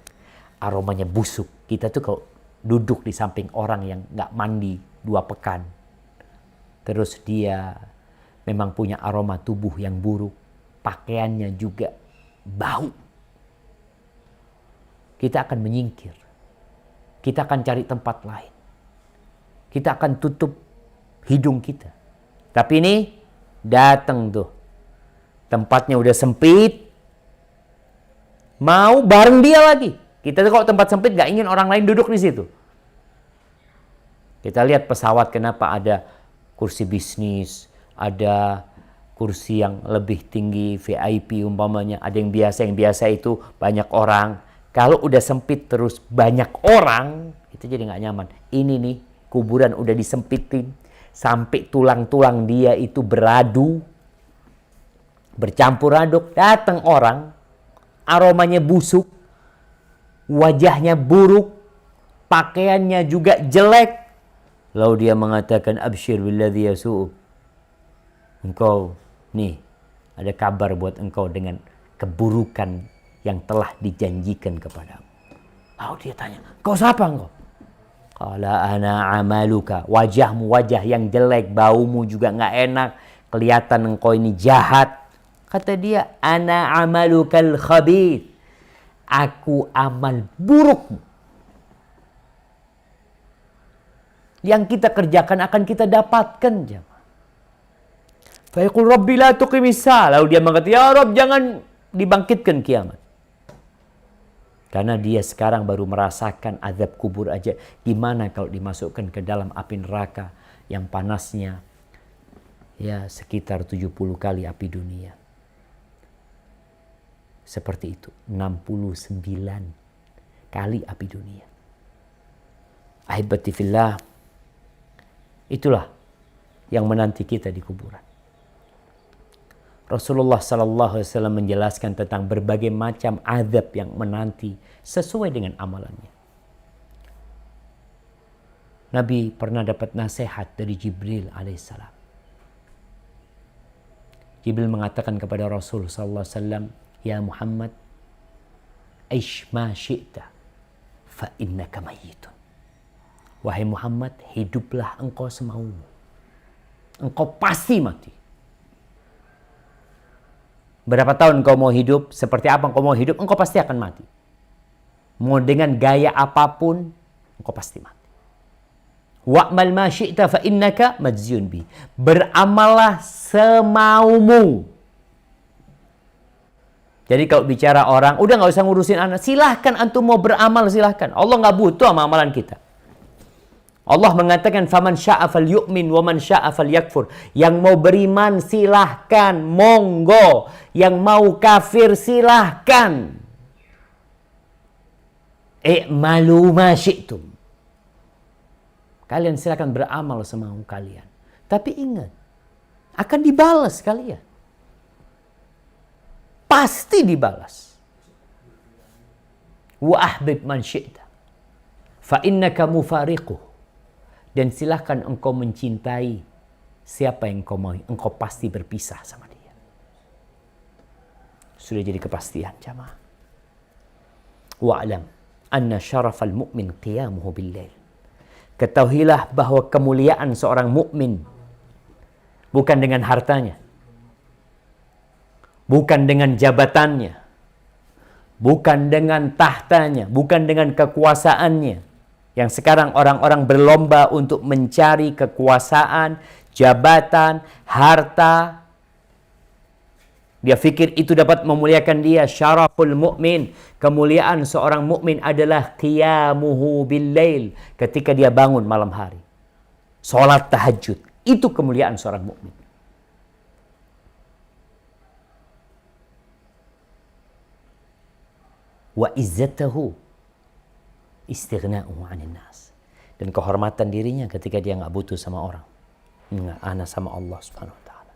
aromanya busuk. Kita tuh kalau duduk di samping orang yang nggak mandi 2 pekan, terus dia memang punya aroma tubuh yang buruk, pakaiannya juga bau, kita akan menyingkir, kita akan cari tempat lain, kita akan tutup hidung kita. Tapi ini datang tuh, tempatnya udah sempit, mau bareng dia lagi. Kita tuh kalau tempat sempit gak ingin orang lain duduk di situ. Kita lihat pesawat, kenapa ada kursi bisnis, ada kursi yang lebih tinggi, VIP umpamanya, ada yang biasa itu banyak orang. Kalau udah sempit terus banyak orang, itu jadi gak nyaman. Ini nih, kuburan udah disempitin, sampai tulang-tulang dia itu beradu, bercampur aduk, datang orang, aromanya busuk, wajahnya buruk, pakaiannya juga jelek. Lalu dia mengatakan, absyir billadhi yasu'u. Engkau, nih, ada kabar buat engkau dengan keburukan yang telah dijanjikan kepadamu. Lalu dia tanya, kau siapa engkau? Qala ana amaluka. Wajahmu wajah yang jelek, baumu juga nggak enak, kelihatan engkau ini jahat. Kata dia, ana amalukal khabith. Aku amal burukmu. Yang kita kerjakan akan kita dapatkan. Fa yaqul rabbi la tuqimis sa'a. Lalu dia mengatakan, ya Rabb, jangan dibangkitkan kiamat. Karena dia sekarang baru merasakan azab kubur aja. Gimana kalau dimasukkan ke dalam api neraka yang panasnya ya sekitar 70 kali api dunia. seperti itu. 69 kali api dunia. Ahibati fillah, itulah yang menanti kita di kuburan. Rasulullah SAW menjelaskan tentang berbagai macam azab yang menanti sesuai dengan amalannya. Nabi pernah dapat nasihat dari Jibril alaihissalam. Jibril mengatakan kepada Rasul SAW, "Ya Muhammad, aish ma syi'ta, fa innaka mayyitun." Wahai Muhammad, hiduplah engkau semaumu. Engkau pasti mati. Berapa tahun engkau mau hidup, seperti apa engkau mau hidup, engkau pasti akan mati. Mau dengan gaya apapun, engkau pasti mati. Wa'mal ma syi'ta fa innaka majziyun bi. Beramallah semaumu. Jadi kalau bicara orang, udah gak usah ngurusin anak, silahkan antum mau beramal, silahkan. Allah gak butuh sama amalan kita. Allah mengatakan faman syaa falyu'min wa man syaa falyakfur. Yang mau beriman silahkan, monggo. Yang mau kafir silahkan. I'malu ma syi'tum. Kalian silahkan beramal semau kalian. Tapi ingat, akan dibalas kalian. Pasti dibalas. Wa ahbib man syi'ta fa innaka mufariquh. Dan silahkan engkau mencintai siapa yang engkau mau. Engkau pasti berpisah sama dia. Sudah jadi kepastian jamaah. Wa'alam anna syarafal mu'min qiyamuhu bil-lail. Ketahuilah bahwa kemuliaan seorang mukmin bukan dengan hartanya, bukan dengan jabatannya, bukan dengan tahtanya, bukan dengan kekuasaannya. Yang sekarang orang-orang berlomba untuk mencari kekuasaan, jabatan, harta. Dia pikir itu dapat memuliakan dia. Syaraful mu'min. Kemuliaan seorang mukmin adalah qiyamuhu bil-lail. Ketika dia bangun malam hari. Salat tahajud. Itu kemuliaan seorang mukmin. Wa izzatahu istighna'uhu 'anil nas. Dan kehormatan dirinya ketika dia enggak butuh sama orang. Enggak, ana sama Allah Subhanahu wa taala.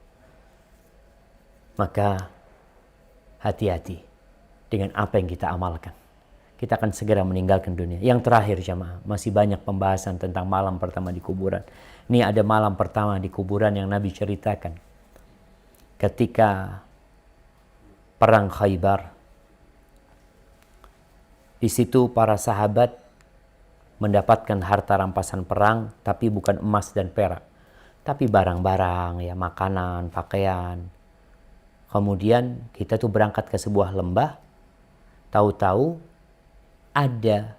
Maka hati-hati dengan apa yang kita amalkan. Kita akan segera meninggalkan dunia. Yang terakhir jamaah, masih banyak pembahasan tentang malam pertama di kuburan. Ini ada malam pertama di kuburan yang Nabi ceritakan. Ketika perang Khaybar, di situ para sahabat mendapatkan harta rampasan perang, tapi bukan emas dan perak, tapi barang-barang, ya, makanan, pakaian. Kemudian kita tuh berangkat ke sebuah lembah, tahu-tahu ada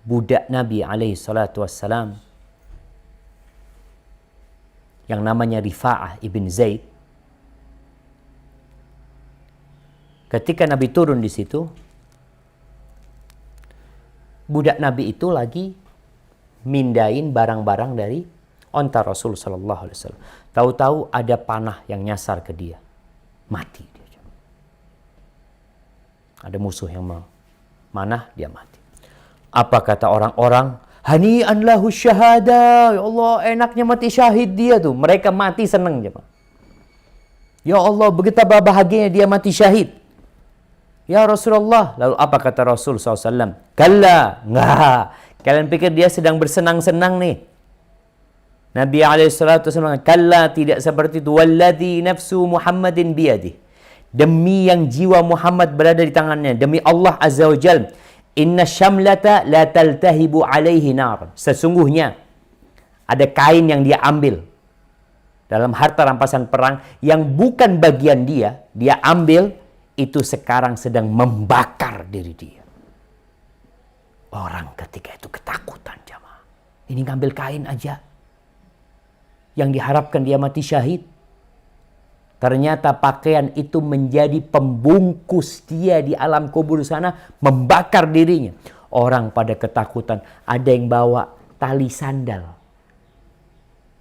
budak Nabi alaihi salatu wassalam yang namanya Rifa'ah ibn Zaid. Ketika Nabi turun di situ, budak Nabi itu lagi mindain barang-barang dari onta Rasul sallallahu alaihi wasallam. Tahu-tahu ada panah yang nyasar ke dia. Mati dia. Ada musuh yang memanah, dia mati. Apa kata orang-orang? Hani'an lahu syahada. Ya Allah, enaknya mati syahid dia tuh. Mereka mati senang jemaah. Ya Allah, betapa bahagianya dia mati syahid. Ya Rasulullah, lalu apa kata Rasul SAW? Kalla, enggak. Kalian pikir dia sedang bersenang-senang nih? Nabi SAW, kalla, tidak seperti itu. Walladhi nafsu Muhammadin biyadih. Demi yang jiwa Muhammad berada di tangannya. Demi Allah Azza wa Jal. Inna syamlata la taltahibu alaihi nar. Sesungguhnya ada kain yang dia ambil dalam harta rampasan perang yang bukan bagian dia ambil, itu sekarang sedang membakar diri dia. Orang ketika itu ketakutan jamaah. Ini ngambil kain aja. Yang diharapkan dia mati syahid. Ternyata pakaian itu menjadi pembungkus dia di alam kubur sana, membakar dirinya. Orang pada ketakutan. Ada yang bawa tali sandal.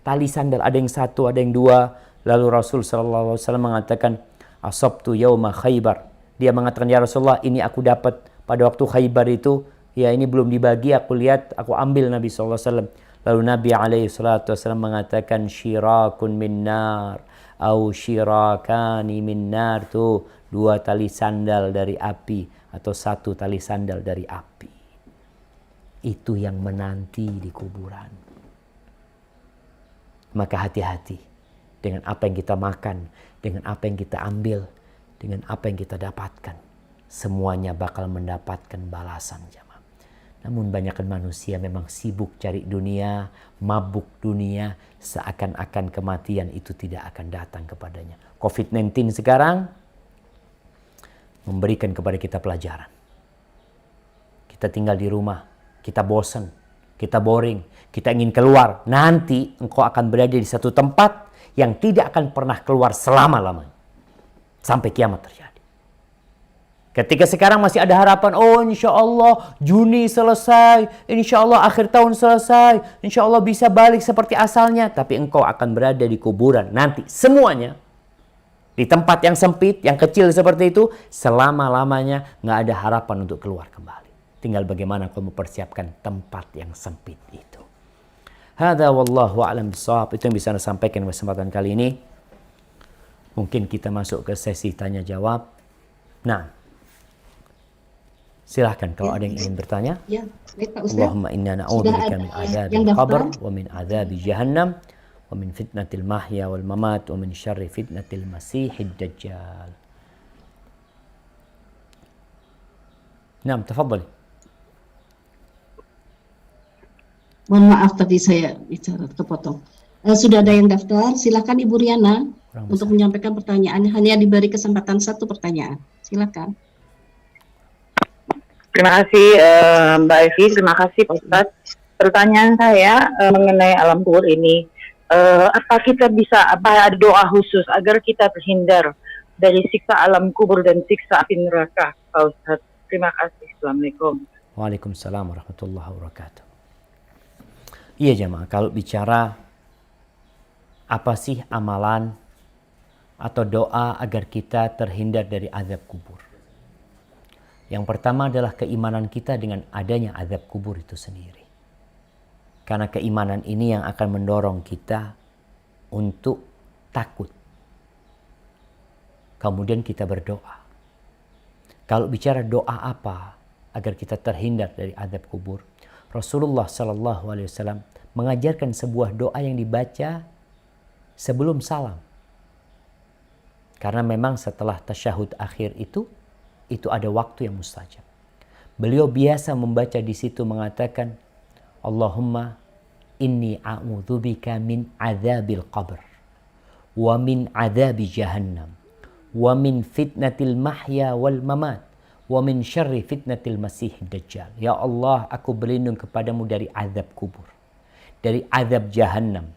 Tali sandal, ada yang satu, ada yang dua. Lalu Rasul SAW mengatakan, asabtu yawma Khaybar Dia mengatakan, ya Rasulullah, ini aku dapat pada waktu Khaybar itu, ya ini belum dibagi, aku lihat, aku ambil Nabi SAW. Lalu Nabi SAW mengatakan, syirakun min nar, au syirakani min nar, tuh 2 tali sandal dari api, atau 1 tali sandal dari api. Itu yang menanti di kuburan. Maka hati-hati dengan apa yang kita makan, dengan apa yang kita ambil, dengan apa yang kita dapatkan. Semuanya bakal mendapatkan balasan, jemaah. Namun banyakkan manusia memang sibuk cari dunia, mabuk dunia, seakan-akan kematian itu tidak akan datang kepadanya. COVID-19 sekarang memberikan kepada kita pelajaran. Kita tinggal di rumah, kita bosan, kita boring, kita ingin keluar. Nanti engkau akan berada di satu tempat yang tidak akan pernah keluar selama-lamanya. Sampai kiamat terjadi. Ketika sekarang masih ada harapan, oh insya Allah Juni selesai, insya Allah akhir tahun selesai, insya Allah bisa balik seperti asalnya. Tapi engkau akan berada di kuburan nanti semuanya. Di tempat yang sempit, yang kecil seperti itu, selama-lamanya nggak ada harapan untuk keluar kembali. Tinggal bagaimana kau mempersiapkan tempat yang sempit itu. Hadza wallahu a'lam bishawab. Itu yang bisa saya sampaikan pada kesempatan kali ini. Mungkin kita masuk ke sesi tanya jawab. Nah, silahkan kalau ada yang ingin bertanya. Ya, baik Pak Ustaz. Allahumma inna na'udzubika min adzabil qabr wa min adzabi jahannam wa min fitnatil mahya wal mamat wa min syarri fitnatil masiihid dajjal. Naam, tafadhali. Mohon maaf tadi saya bicara kepotong. Sudah ada yang daftar, silakan Ibu Riana untuk menyampaikan pertanyaannya. Hanya diberi kesempatan 1 pertanyaan. Silakan. Terima kasih Mbak Evi, terima kasih Pak Ustadz. Pertanyaan saya mengenai alam kubur ini, apa ada doa khusus agar kita terhindar dari siksa alam kubur dan siksa api neraka, Pak Ustadz? Terima kasih. Assalamualaikum. Waalaikumsalam warahmatullahi wabarakatuh. Iya jemaah, kalau bicara apa sih amalan atau doa agar kita terhindar dari azab kubur? Yang pertama adalah keimanan kita dengan adanya azab kubur itu sendiri. Karena keimanan ini yang akan mendorong kita untuk takut. Kemudian kita berdoa. Kalau bicara doa apa agar kita terhindar dari azab kubur, Rasulullah SAW mengajarkan sebuah doa yang dibaca sebelum salam. Karena memang setelah tasyahud akhir itu ada waktu yang mustajab. Beliau biasa membaca di situ mengatakan, Allahumma inni a'udzubika min adzabil qabr wa min adzabi jahannam wa min fitnatil mahya wal mamat wa min syarri fitnatil masiihid dajjal. Ya Allah, aku berlindung kepadamu dari azab kubur, dari azab jahannam,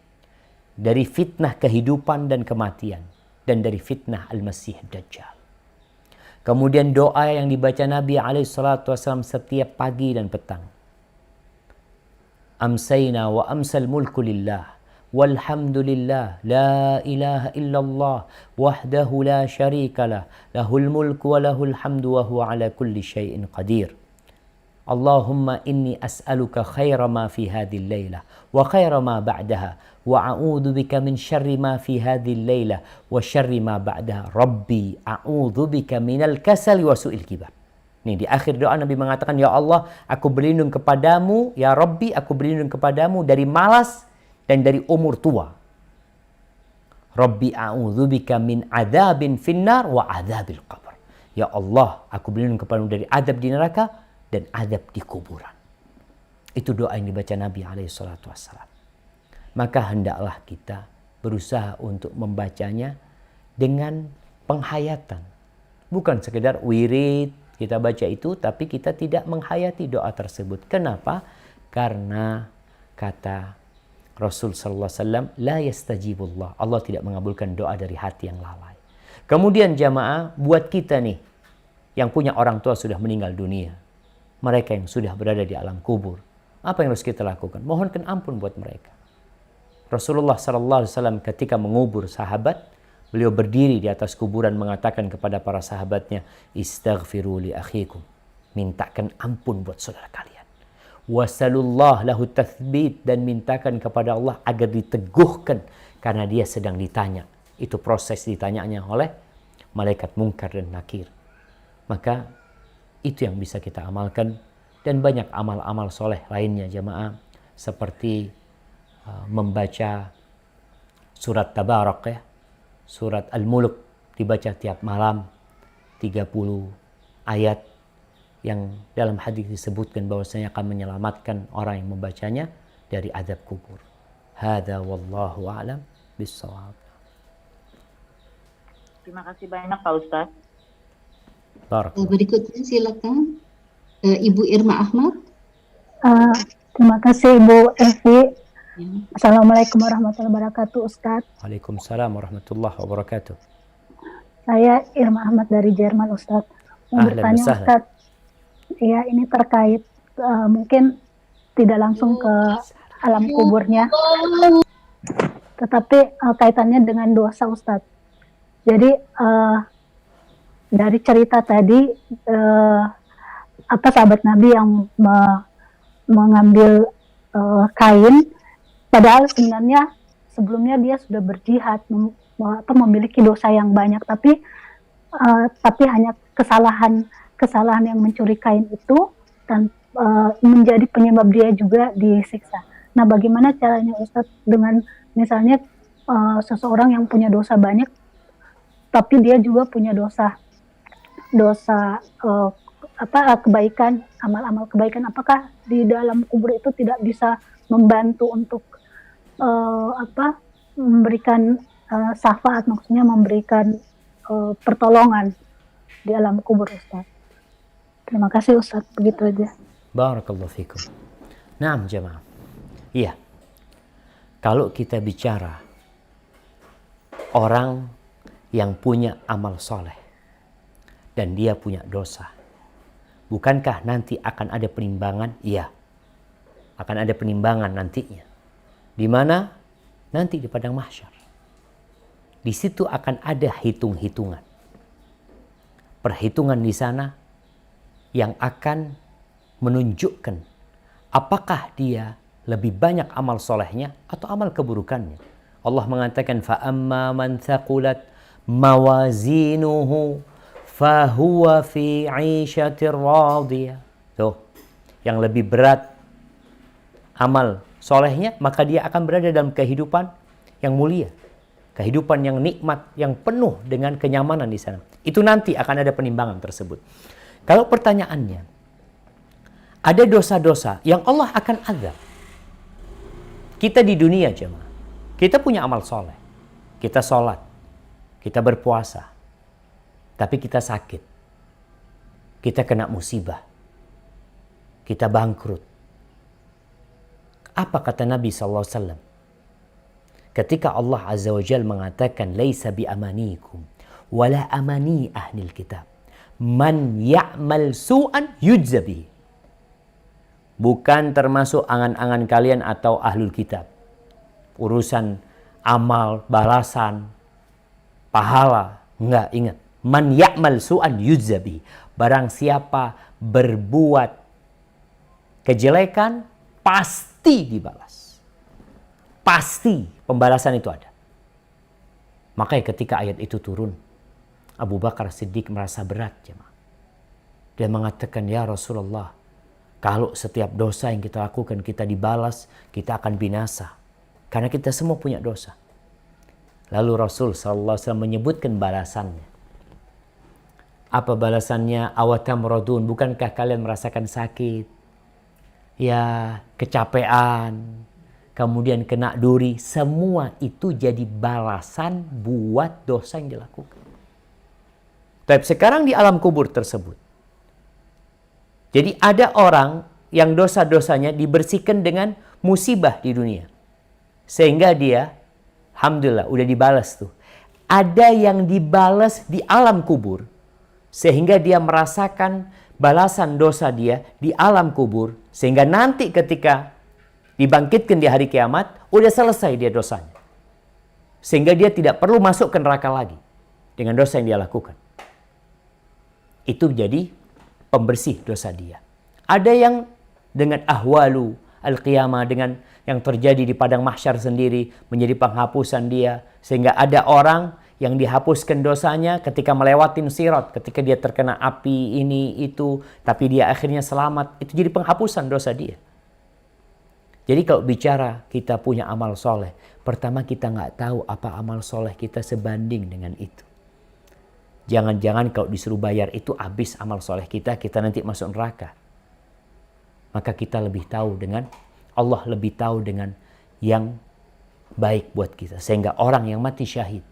dari fitnah kehidupan dan kematian, dan dari fitnah al-Masih Dajjal. Kemudian doa yang dibaca Nabi SAW setiap pagi dan petang. Amsayna wa amsal mulku lillah, walhamdulillah, la ilaha illallah, wahdahu la syarika lah, lahul mulku wa lahul hamdu wa huwa ala kulli syai'in qadir. Allahumma inni as'aluka khaira ma fi hadhihi al-lailah wa khaira ma ba'daha wa a'udzu bika min syarri ma fi hadhihi al-lailah wa syarri ma ba'daha. Rabbi a'udzu bika minal kasali wa su'il kibar. Nih di akhir doa Nabi mengatakan, ya Allah, aku berlindung kepadamu, ya Rabbi, aku berlindung kepadamu dari malas dan dari umur tua. Rabbi a'udzu bika min adzabin finnar wa adzabil qabr. Ya Allah, aku berlindung kepadamu dari azab di neraka dan azab di kuburan. Itu doa yang dibaca Nabi SAW. Maka hendaklah kita berusaha untuk membacanya dengan penghayatan. Bukan sekedar wirid, kita baca itu tapi kita tidak menghayati doa tersebut. Kenapa? Karena kata Rasul SAW, la yastajibullah. Allah tidak mengabulkan doa dari hati yang lalai. Kemudian jamaah, buat kita nih, yang punya orang tua sudah meninggal dunia, mereka yang sudah berada di alam kubur, apa yang harus kita lakukan? Mohonkan ampun buat mereka. Rasulullah SAW ketika mengubur sahabat, Beliau berdiri di atas kuburan mengatakan kepada para sahabatnya, istaghfiru li akhikum. Mintakan ampun buat saudara kalian. Wasalullah lahu tathbit, dan mintakan kepada Allah agar diteguhkan karena dia sedang ditanya. Itu proses ditanyanya oleh malaikat Munkar dan Nakir. Maka itu yang bisa kita amalkan, dan banyak amal-amal soleh lainnya jamaah, seperti membaca surat Tabarak ya, surat Al-Mulk dibaca tiap malam 30 ayat yang dalam hadis disebutkan bahwasanya akan menyelamatkan orang yang membacanya dari azab kubur. Hadza wallahu a'lam bissawab. Terima kasih banyak Pak Ustadz. Barakallah. Berikutnya silakan Ibu Irma Ahmad. Terima kasih Ibu Evi. Ya. Assalamualaikum warahmatullahi wabarakatuh Ustadz. Waalaikumsalam warahmatullahi wabarakatuh. Saya Irma Ahmad dari Jerman Ustadz. Mau Ahlan bertanya wasahlan. Ustadz. Ya, ini terkait mungkin tidak langsung ke alam kuburnya, tetapi kaitannya dengan dosa Ustadz. Jadi dari cerita tadi sahabat Nabi yang mengambil kain, padahal sebenarnya sebelumnya dia sudah berjihad, memiliki dosa yang banyak, tapi hanya kesalahan yang mencuri kain itu dan menjadi penyebab dia juga disiksa. Nah, bagaimana caranya Ustadz dengan misalnya seseorang yang punya dosa banyak, tapi dia juga punya dosa kebaikan, amal-amal kebaikan, apakah di dalam kubur itu tidak bisa membantu untuk memberikan syafaat, maksudnya memberikan pertolongan di alam kubur Ustadz? Terima kasih Ustadz, begitu aja. Barakallahu fikum. Naam jemaah. Iya. Kalau kita bicara orang yang punya amal soleh dan dia punya dosa, bukankah nanti akan ada penimbangan? Iya. Akan ada penimbangan nantinya. Di mana? Nanti di padang mahsyar. Di situ akan ada hitung-hitungan. Perhitungan di sana yang akan menunjukkan apakah dia lebih banyak amal solehnya atau amal keburukannya. Allah mengatakan فَأَمَّا مَنْ ثَقُلَتْ مَوَازِينُهُ فَهُوَ فِي عِيشَةٍ رَاضِيَةٍ. Tuh, yang lebih berat amal solehnya, maka dia akan berada dalam kehidupan yang mulia, kehidupan yang nikmat, yang penuh dengan kenyamanan di sana. Itu nanti akan ada penimbangan tersebut. Kalau pertanyaannya, ada dosa-dosa yang Allah akan azab. Kita di dunia jemaah, kita punya amal soleh, kita sholat, kita berpuasa, tapi kita sakit, kita kena musibah, kita bangkrut. Apa kata Nabi SAW? Ketika Allah Azza wa Jalla mengatakan, "Laisa bi amanikum, wala amani ahlil kitab. Man ya'mal su'an yujza bihi." Bukan termasuk angan-angan kalian atau ahlul kitab. Urusan amal, balasan, pahala. Enggak, ingat. Man ya'mal su'an yujza bihi. Barang siapa berbuat kejelekan, pasti dibalas. Pasti pembalasan itu ada. Makanya ketika ayat itu turun, Abu Bakar Siddiq merasa berat jemaah. Dia mengatakan, ya Rasulullah, kalau setiap dosa yang kita lakukan kita dibalas, kita akan binasa. Karena kita semua punya dosa. Lalu Rasul SAW menyebutkan balasannya. Apa balasannya? Awatamradun, bukankah kalian merasakan sakit? Ya, kecapean, kemudian kena duri. Semua itu jadi balasan buat dosa yang dilakukan. Tapi sekarang di alam kubur tersebut, jadi ada orang yang dosa-dosanya dibersihkan dengan musibah di dunia. Sehingga dia, alhamdulillah, udah dibalas tuh. Ada yang dibalas di alam kubur. Sehingga dia merasakan balasan dosa dia di alam kubur. Sehingga nanti ketika dibangkitkan di hari kiamat, udah selesai dia dosanya. Sehingga dia tidak perlu masuk ke neraka lagi dengan dosa yang dia lakukan. Itu jadi pembersih dosa dia. Ada yang dengan ahwalu al-qiyamah, dengan yang terjadi di padang mahsyar sendiri menjadi penghapusan dia. Sehingga ada orang yang dihapuskan dosanya ketika melewatin sirat, ketika dia terkena api ini itu, tapi dia akhirnya selamat. Itu jadi penghapusan dosa dia. Jadi kalau bicara kita punya amal soleh, pertama kita nggak tahu apa amal soleh kita sebanding dengan itu. Jangan-jangan kalau disuruh bayar itu habis amal soleh kita nanti masuk neraka. Maka kita lebih tahu dengan, Allah lebih tahu dengan yang baik buat kita. Sehingga orang yang mati syahid,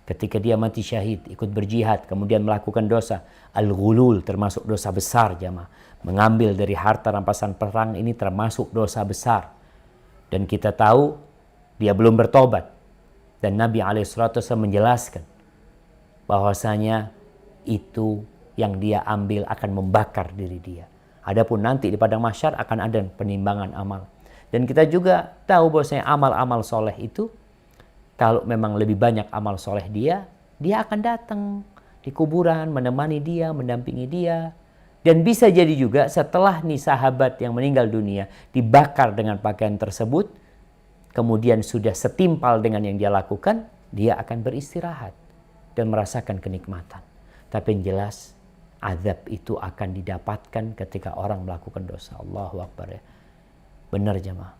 ketika dia mati syahid, ikut berjihad, kemudian melakukan dosa, al-ghulul termasuk dosa besar jamaah. Mengambil dari harta rampasan perang ini termasuk dosa besar. Dan kita tahu dia belum bertobat. Dan Nabi SAW menjelaskan bahwasanya itu yang dia ambil akan membakar diri dia. Adapun nanti di padang mahsyar akan ada penimbangan amal. Dan kita juga tahu bahwasanya amal-amal soleh itu, kalau memang lebih banyak amal soleh dia akan datang di kuburan, menemani dia, mendampingi dia. Dan bisa jadi juga setelah nih sahabat yang meninggal dunia dibakar dengan pakaian tersebut, kemudian sudah setimpal dengan yang dia lakukan, dia akan beristirahat dan merasakan kenikmatan. Tapi yang jelas, azab itu akan didapatkan ketika orang melakukan dosa. Allahu Akbar ya. Benar jemaah.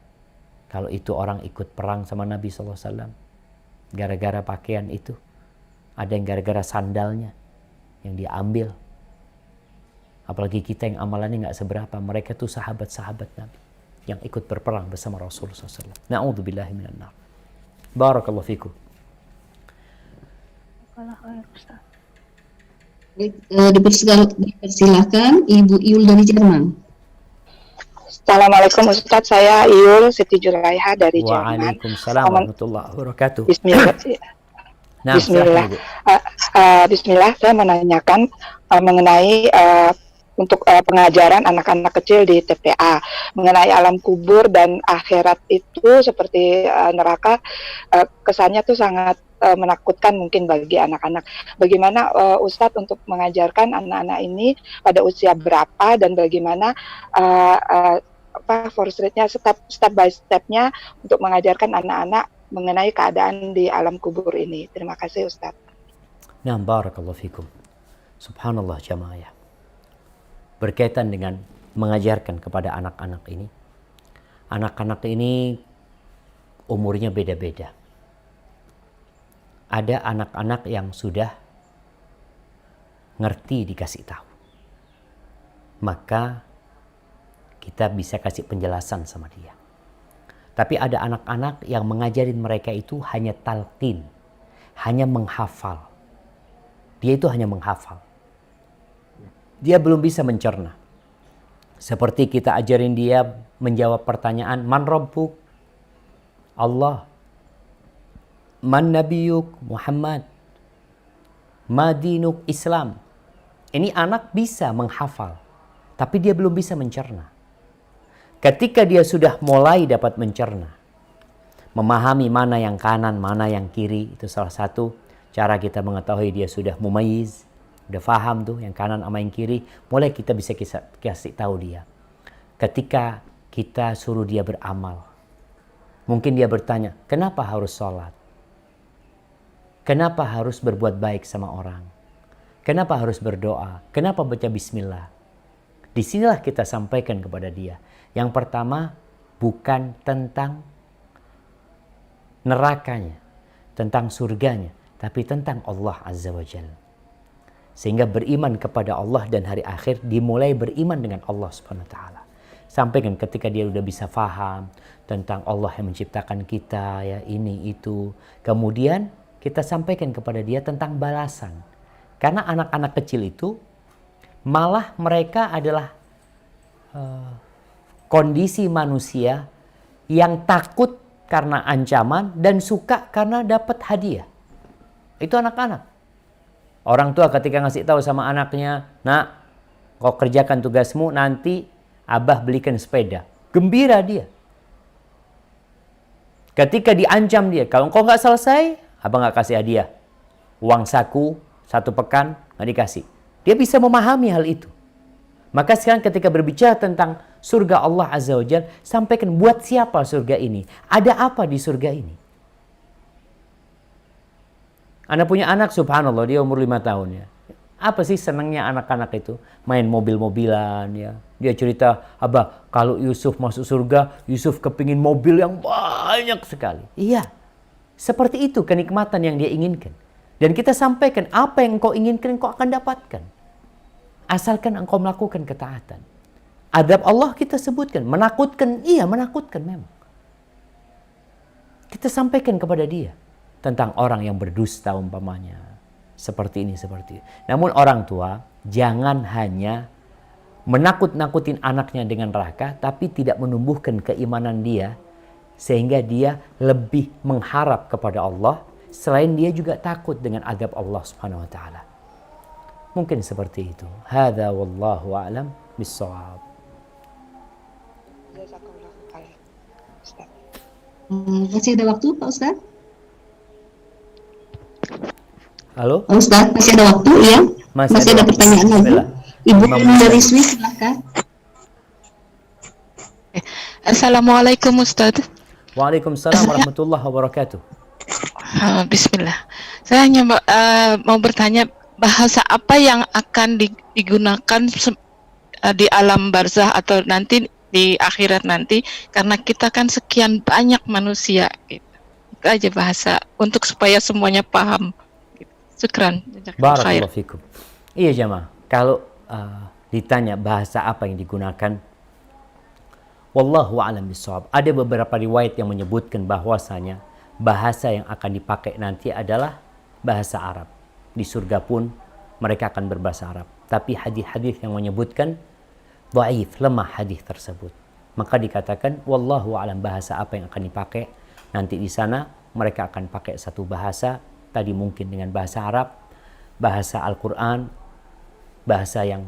Kalau itu orang ikut perang sama Nabi SAW, gara-gara pakaian itu, ada yang gara-gara sandalnya yang diambil. Apalagi kita yang amalannya nggak seberapa, mereka tuh sahabat-sahabat Nabi yang ikut berperang bersama Rasulullah SAW. Na'udzubillahi minan nar. Barakallahu fikum. Dipersilahkan Ibu Iul dari Jerman. Assalamualaikum Ustadz, saya Iul Siti Julaiha dari Jerman. Waalaikumsalam warahmatullahi wabarakatuh. Bismillah. Nah, Bismillah. Bismillah, saya menanyakan mengenai untuk pengajaran anak-anak kecil di TPA mengenai alam kubur dan akhirat itu seperti neraka, kesannya tuh sangat menakutkan mungkin bagi anak-anak. Bagaimana Ustadz untuk mengajarkan anak-anak ini pada usia berapa dan bagaimana forestnya step by stepnya untuk mengajarkan anak-anak mengenai keadaan di alam kubur ini. Terima kasih Ustadz. Nah, barakallahu fikum. Subhanallah jamaah. Berkaitan dengan mengajarkan kepada anak-anak ini. Anak-anak ini umurnya beda-beda. Ada anak-anak yang sudah ngerti dikasih tahu. Maka kita bisa kasih penjelasan sama dia. Tapi ada anak-anak yang mengajarin mereka itu hanya talqin, hanya menghafal. Dia itu hanya menghafal. Dia belum bisa mencerna. Seperti kita ajarin dia menjawab pertanyaan, Man Rabbuk? Allah. Man Nabiyuk? Muhammad. Ma dinuk? Islam. Ini anak bisa menghafal, tapi dia belum bisa mencerna. Ketika dia sudah mulai dapat mencerna, memahami mana yang kanan, mana yang kiri, itu salah satu cara kita mengetahui dia sudah mumayyiz, udah paham tuh yang kanan sama yang kiri, mulai kita bisa kasih tahu dia. Ketika kita suruh dia beramal, mungkin dia bertanya, kenapa harus sholat? Kenapa harus berbuat baik sama orang? Kenapa harus berdoa? Kenapa baca bismillah? Disinilah kita sampaikan kepada dia. Yang pertama, bukan tentang nerakanya, tentang surganya, tapi tentang Allah Azza wa Jalla. Sehingga beriman kepada Allah dan hari akhir dimulai beriman dengan Allah Subhanahu wa taala. Sampaikan ketika dia udah bisa faham tentang Allah yang menciptakan kita, ya ini itu. Kemudian kita sampaikan kepada dia tentang balasan. Karena anak-anak kecil itu malah mereka adalah kondisi manusia yang takut karena ancaman dan suka karena dapat hadiah. Itu anak-anak. Orang tua ketika ngasih tahu sama anaknya, nak, kau kerjakan tugasmu, nanti abah belikan sepeda. Gembira dia. Ketika diancam dia, kalau engkau nggak selesai, abang nggak kasih hadiah. Uang saku, 1 pekan, nggak dikasih. Dia bisa memahami hal itu. Maka sekarang ketika berbicara tentang surga Allah Azza wa Jalla, sampaikan buat siapa surga ini? Ada apa di surga ini? Anda punya anak, subhanallah, dia umur 5 tahun ya. Apa sih senangnya anak-anak itu? Main mobil-mobilan ya. Dia cerita, Abah, kalau Yusuf masuk surga, Yusuf kepingin mobil yang banyak sekali. Iya, seperti itu kenikmatan yang dia inginkan. Dan kita sampaikan, apa yang engkau inginkan, engkau akan dapatkan. Asalkan engkau melakukan ketaatan. Adab Allah kita sebutkan, menakutkan, iya menakutkan memang. Kita sampaikan kepada dia tentang orang yang berdusta umpamanya. Seperti ini, seperti ini. Namun orang tua jangan hanya menakut-nakutin anaknya dengan neraka, tapi tidak menumbuhkan keimanan dia, sehingga dia lebih mengharap kepada Allah, selain dia juga takut dengan adab Allah Subhanahu wa taala. Mungkin seperti itu. Hadza wallahu a'lam bis-shawab. Masih ada waktu Pak Ustaz? Halo? Pak Ustaz, masih ada waktu ya? Masih ada pertanyaan lagi. Bismillah. Ibu dari Swiss, silakan. Assalamualaikum Ustaz. Waalaikumsalam warahmatullahi wabarakatuh. Bismillah. Saya hanya mau bertanya, bahasa apa yang akan digunakan di alam barzah atau nanti di akhirat nanti, karena kita kan sekian banyak manusia gitu. Itu aja bahasa untuk supaya semuanya paham gitu. Syukran. Barakallahu fikum. Iya jamaah, kalau ditanya bahasa apa yang digunakan, wallahu a'lam bishawab. Ada beberapa riwayat yang menyebutkan bahwasanya bahasa yang akan dipakai nanti adalah bahasa Arab. Di surga pun mereka akan berbahasa Arab. Tapi hadis-hadis yang menyebutkan dhaif, lemah hadis tersebut. Maka dikatakan wallahu a'lam bahasa apa yang akan dipakai nanti di sana. Mereka akan pakai satu bahasa, tadi mungkin dengan bahasa Arab, bahasa Al-Quran, bahasa yang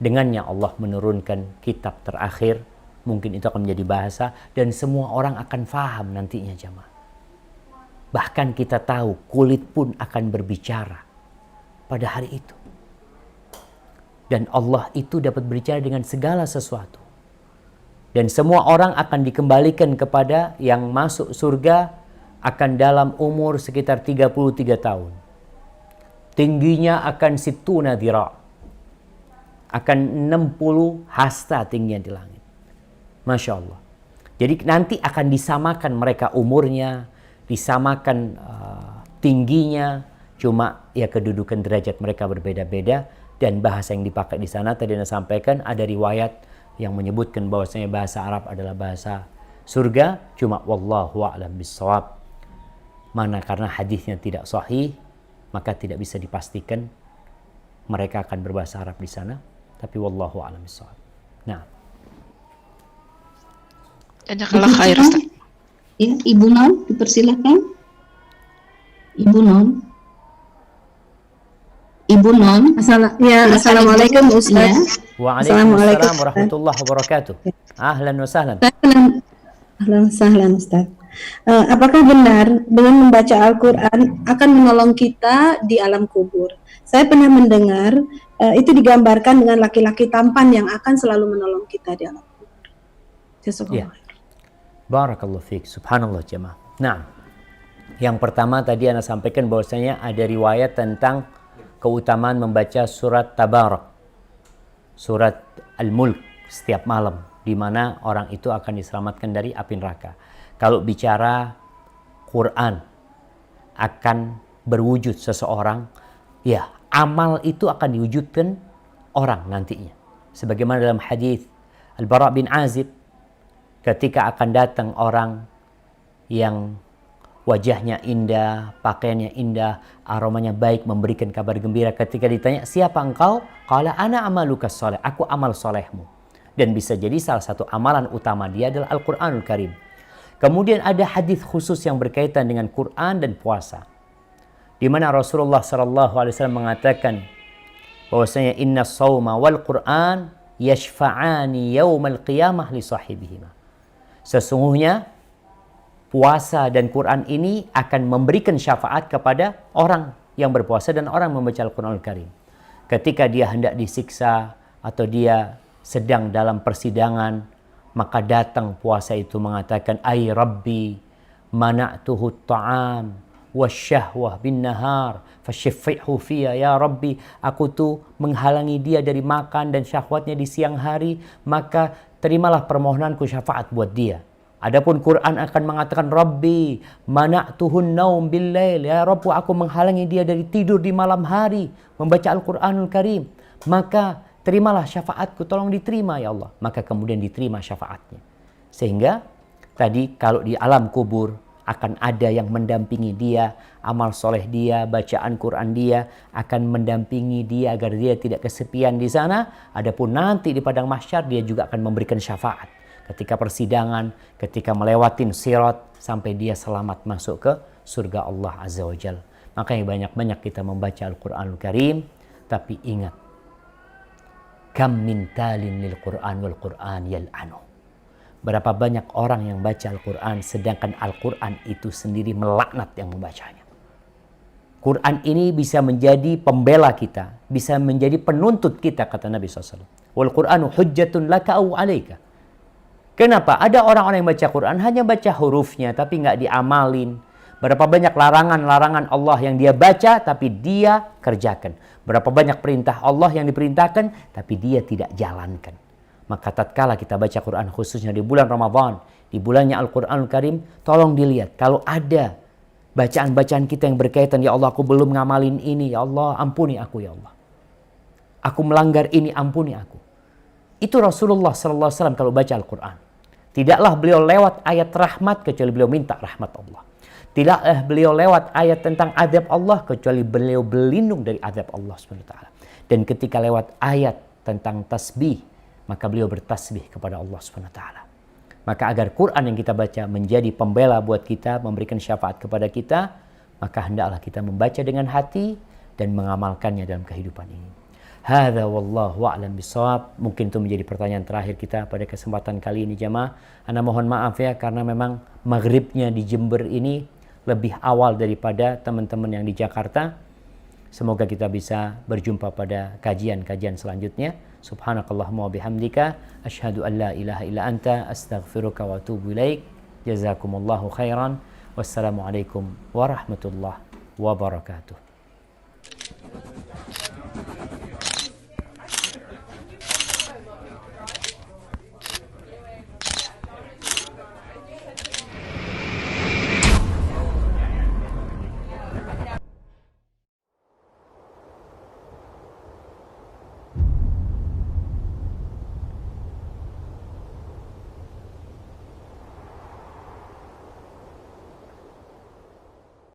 dengannya Allah menurunkan kitab terakhir. Mungkin itu akan menjadi bahasa dan semua orang akan faham nantinya jamaah. Bahkan kita tahu kulit pun akan berbicara pada hari itu. Dan Allah itu dapat berbicara dengan segala sesuatu. Dan semua orang akan dikembalikan kepada yang masuk surga akan dalam umur sekitar 33 tahun. Tingginya akan situna dhira'. Akan 60 hasta tingginya di langit. Masya Allah. Jadi nanti akan disamakan mereka umurnya, disamakan tingginya, cuma ya kedudukan derajat mereka berbeda-beda. Dan bahasa yang dipakai di sana tadi Anda sampaikan, ada riwayat yang menyebutkan bahwasanya bahasa Arab adalah bahasa surga, cuma wallahu a'lam bishawab. Mana karena hadisnya tidak sahih, maka tidak bisa dipastikan mereka akan berbahasa Arab di sana, tapi wallahu a'lam bishawab. Nah, jazakallah khair Ustaz. Ya, Ibu Non, dipersilakan. Ibu Non. Ibu Non. Assalamualaikum Ustaz. Waalaikumsalam warahmatullahi wabarakatuh. Ahlan wa sahlan. Ahlan sahlan Ustaz. Apakah benar dengan membaca Al-Quran akan menolong kita di alam kubur? Saya pernah mendengar itu digambarkan dengan laki-laki tampan yang akan selalu menolong kita di alam kubur. Ya. Barakallahu fiik. Subhanallah jemaah. Nah, yang pertama tadi Anda sampaikan bahwasanya ada riwayat tentang keutamaan membaca surat Tabarak, surat Al-Mulk setiap malam, di mana orang itu akan diselamatkan dari api neraka. Kalau bicara Quran akan berwujud seseorang, ya amal itu akan diwujudkan orang nantinya. Sebagaimana dalam hadis Al-Bara' bin Azib, ketika akan datang orang yang wajahnya indah, pakaiannya indah, aromanya baik, memberikan kabar gembira. Ketika ditanya, siapa engkau? Qala ana amalukas soleh, aku amal solehmu. Dan bisa jadi salah satu amalan utama dia adalah Al-Quranul Karim. Kemudian ada hadis khusus yang berkaitan dengan Quran dan puasa, di mana Rasulullah SAW mengatakan bahwasanya inna sawma wal Quran yashfa'ani yaumal qiyamah li sahibihima. Sesungguhnya puasa dan Quran ini akan memberikan syafaat kepada orang yang berpuasa dan orang membaca Al-Quranul Karim. Ketika dia hendak disiksa atau dia sedang dalam persidangan, maka datang puasa itu mengatakan, ay Rabbi mana'tuhu ta'am wasyahwah bin nahar fasyaffi'hu fiyya ya Rabbi, aku tuh menghalangi dia dari makan dan syahwatnya di siang hari, maka terimalah permohonanku syafaat buat dia. Adapun Quran akan mengatakan, Rabbi mana'tuhun naum bil lail, ya Rabbu, aku menghalangi dia dari tidur di malam hari membaca Al-Quranul Karim, maka terimalah syafaatku, tolong diterima ya Allah. Maka kemudian diterima syafaatnya. Sehingga tadi kalau di alam kubur akan ada yang mendampingi dia, amal soleh dia, bacaan Quran dia akan mendampingi dia agar dia tidak kesepian di sana. Adapun nanti di padang mahsyar dia juga akan memberikan syafaat ketika persidangan, ketika melewatin sirat sampai dia selamat masuk ke surga Allah Azza wa Jalla. Makanya banyak-banyak kita membaca Al-Quranul Karim, tapi ingat, kam min talin lil Quran wal Quran yal'anu. Berapa banyak orang yang baca Al-Quran sedangkan Al-Quran itu sendiri melaknat yang membacanya. Quran ini bisa menjadi pembela kita, bisa menjadi penuntut kita, kata Nabi SAW. Wal Quranu hujjatun laka au alaika. Kenapa? Ada orang-orang yang baca Quran hanya baca hurufnya tapi nggak diamalin. Berapa banyak larangan-larangan Allah yang dia baca tapi dia kerjakan. Berapa banyak perintah Allah yang diperintahkan tapi dia tidak jalankan. Maka tatkala kita baca Quran khususnya di bulan Ramadan, di bulannya Al-Quranul Karim, tolong dilihat kalau ada bacaan-bacaan kita yang berkaitan, ya Allah aku belum ngamalin ini, ya Allah ampuni aku ya Allah. Aku melanggar ini, ampuni aku. Itu Rasulullah SAW kalau baca Al-Quran. Tidaklah beliau lewat ayat rahmat kecuali beliau minta rahmat Allah. Tidaklah beliau lewat ayat tentang azab Allah kecuali beliau berlindung dari azab Allah SWT. Dan ketika lewat ayat tentang tasbih, maka beliau bertasbih kepada Allah SWT. Maka agar Quran yang kita baca menjadi pembela buat kita, memberikan syafaat kepada kita, maka hendaklah kita membaca dengan hati dan mengamalkannya dalam kehidupan ini. Hadza wallahu a'lam bishawab. Mungkin itu menjadi pertanyaan terakhir kita pada kesempatan kali ini jamaah. Ana mohon maaf ya karena memang maghribnya di Jember ini lebih awal daripada teman-teman yang di Jakarta. Semoga kita bisa berjumpa pada kajian-kajian selanjutnya. Subhanakallahumma wa bihamdika asyhadu an la ilaha illa anta astaghfiruka wa atubu ilaik. Jazakumullahu khairan. Wassalamualaikum warahmatullahi wabarakatuh.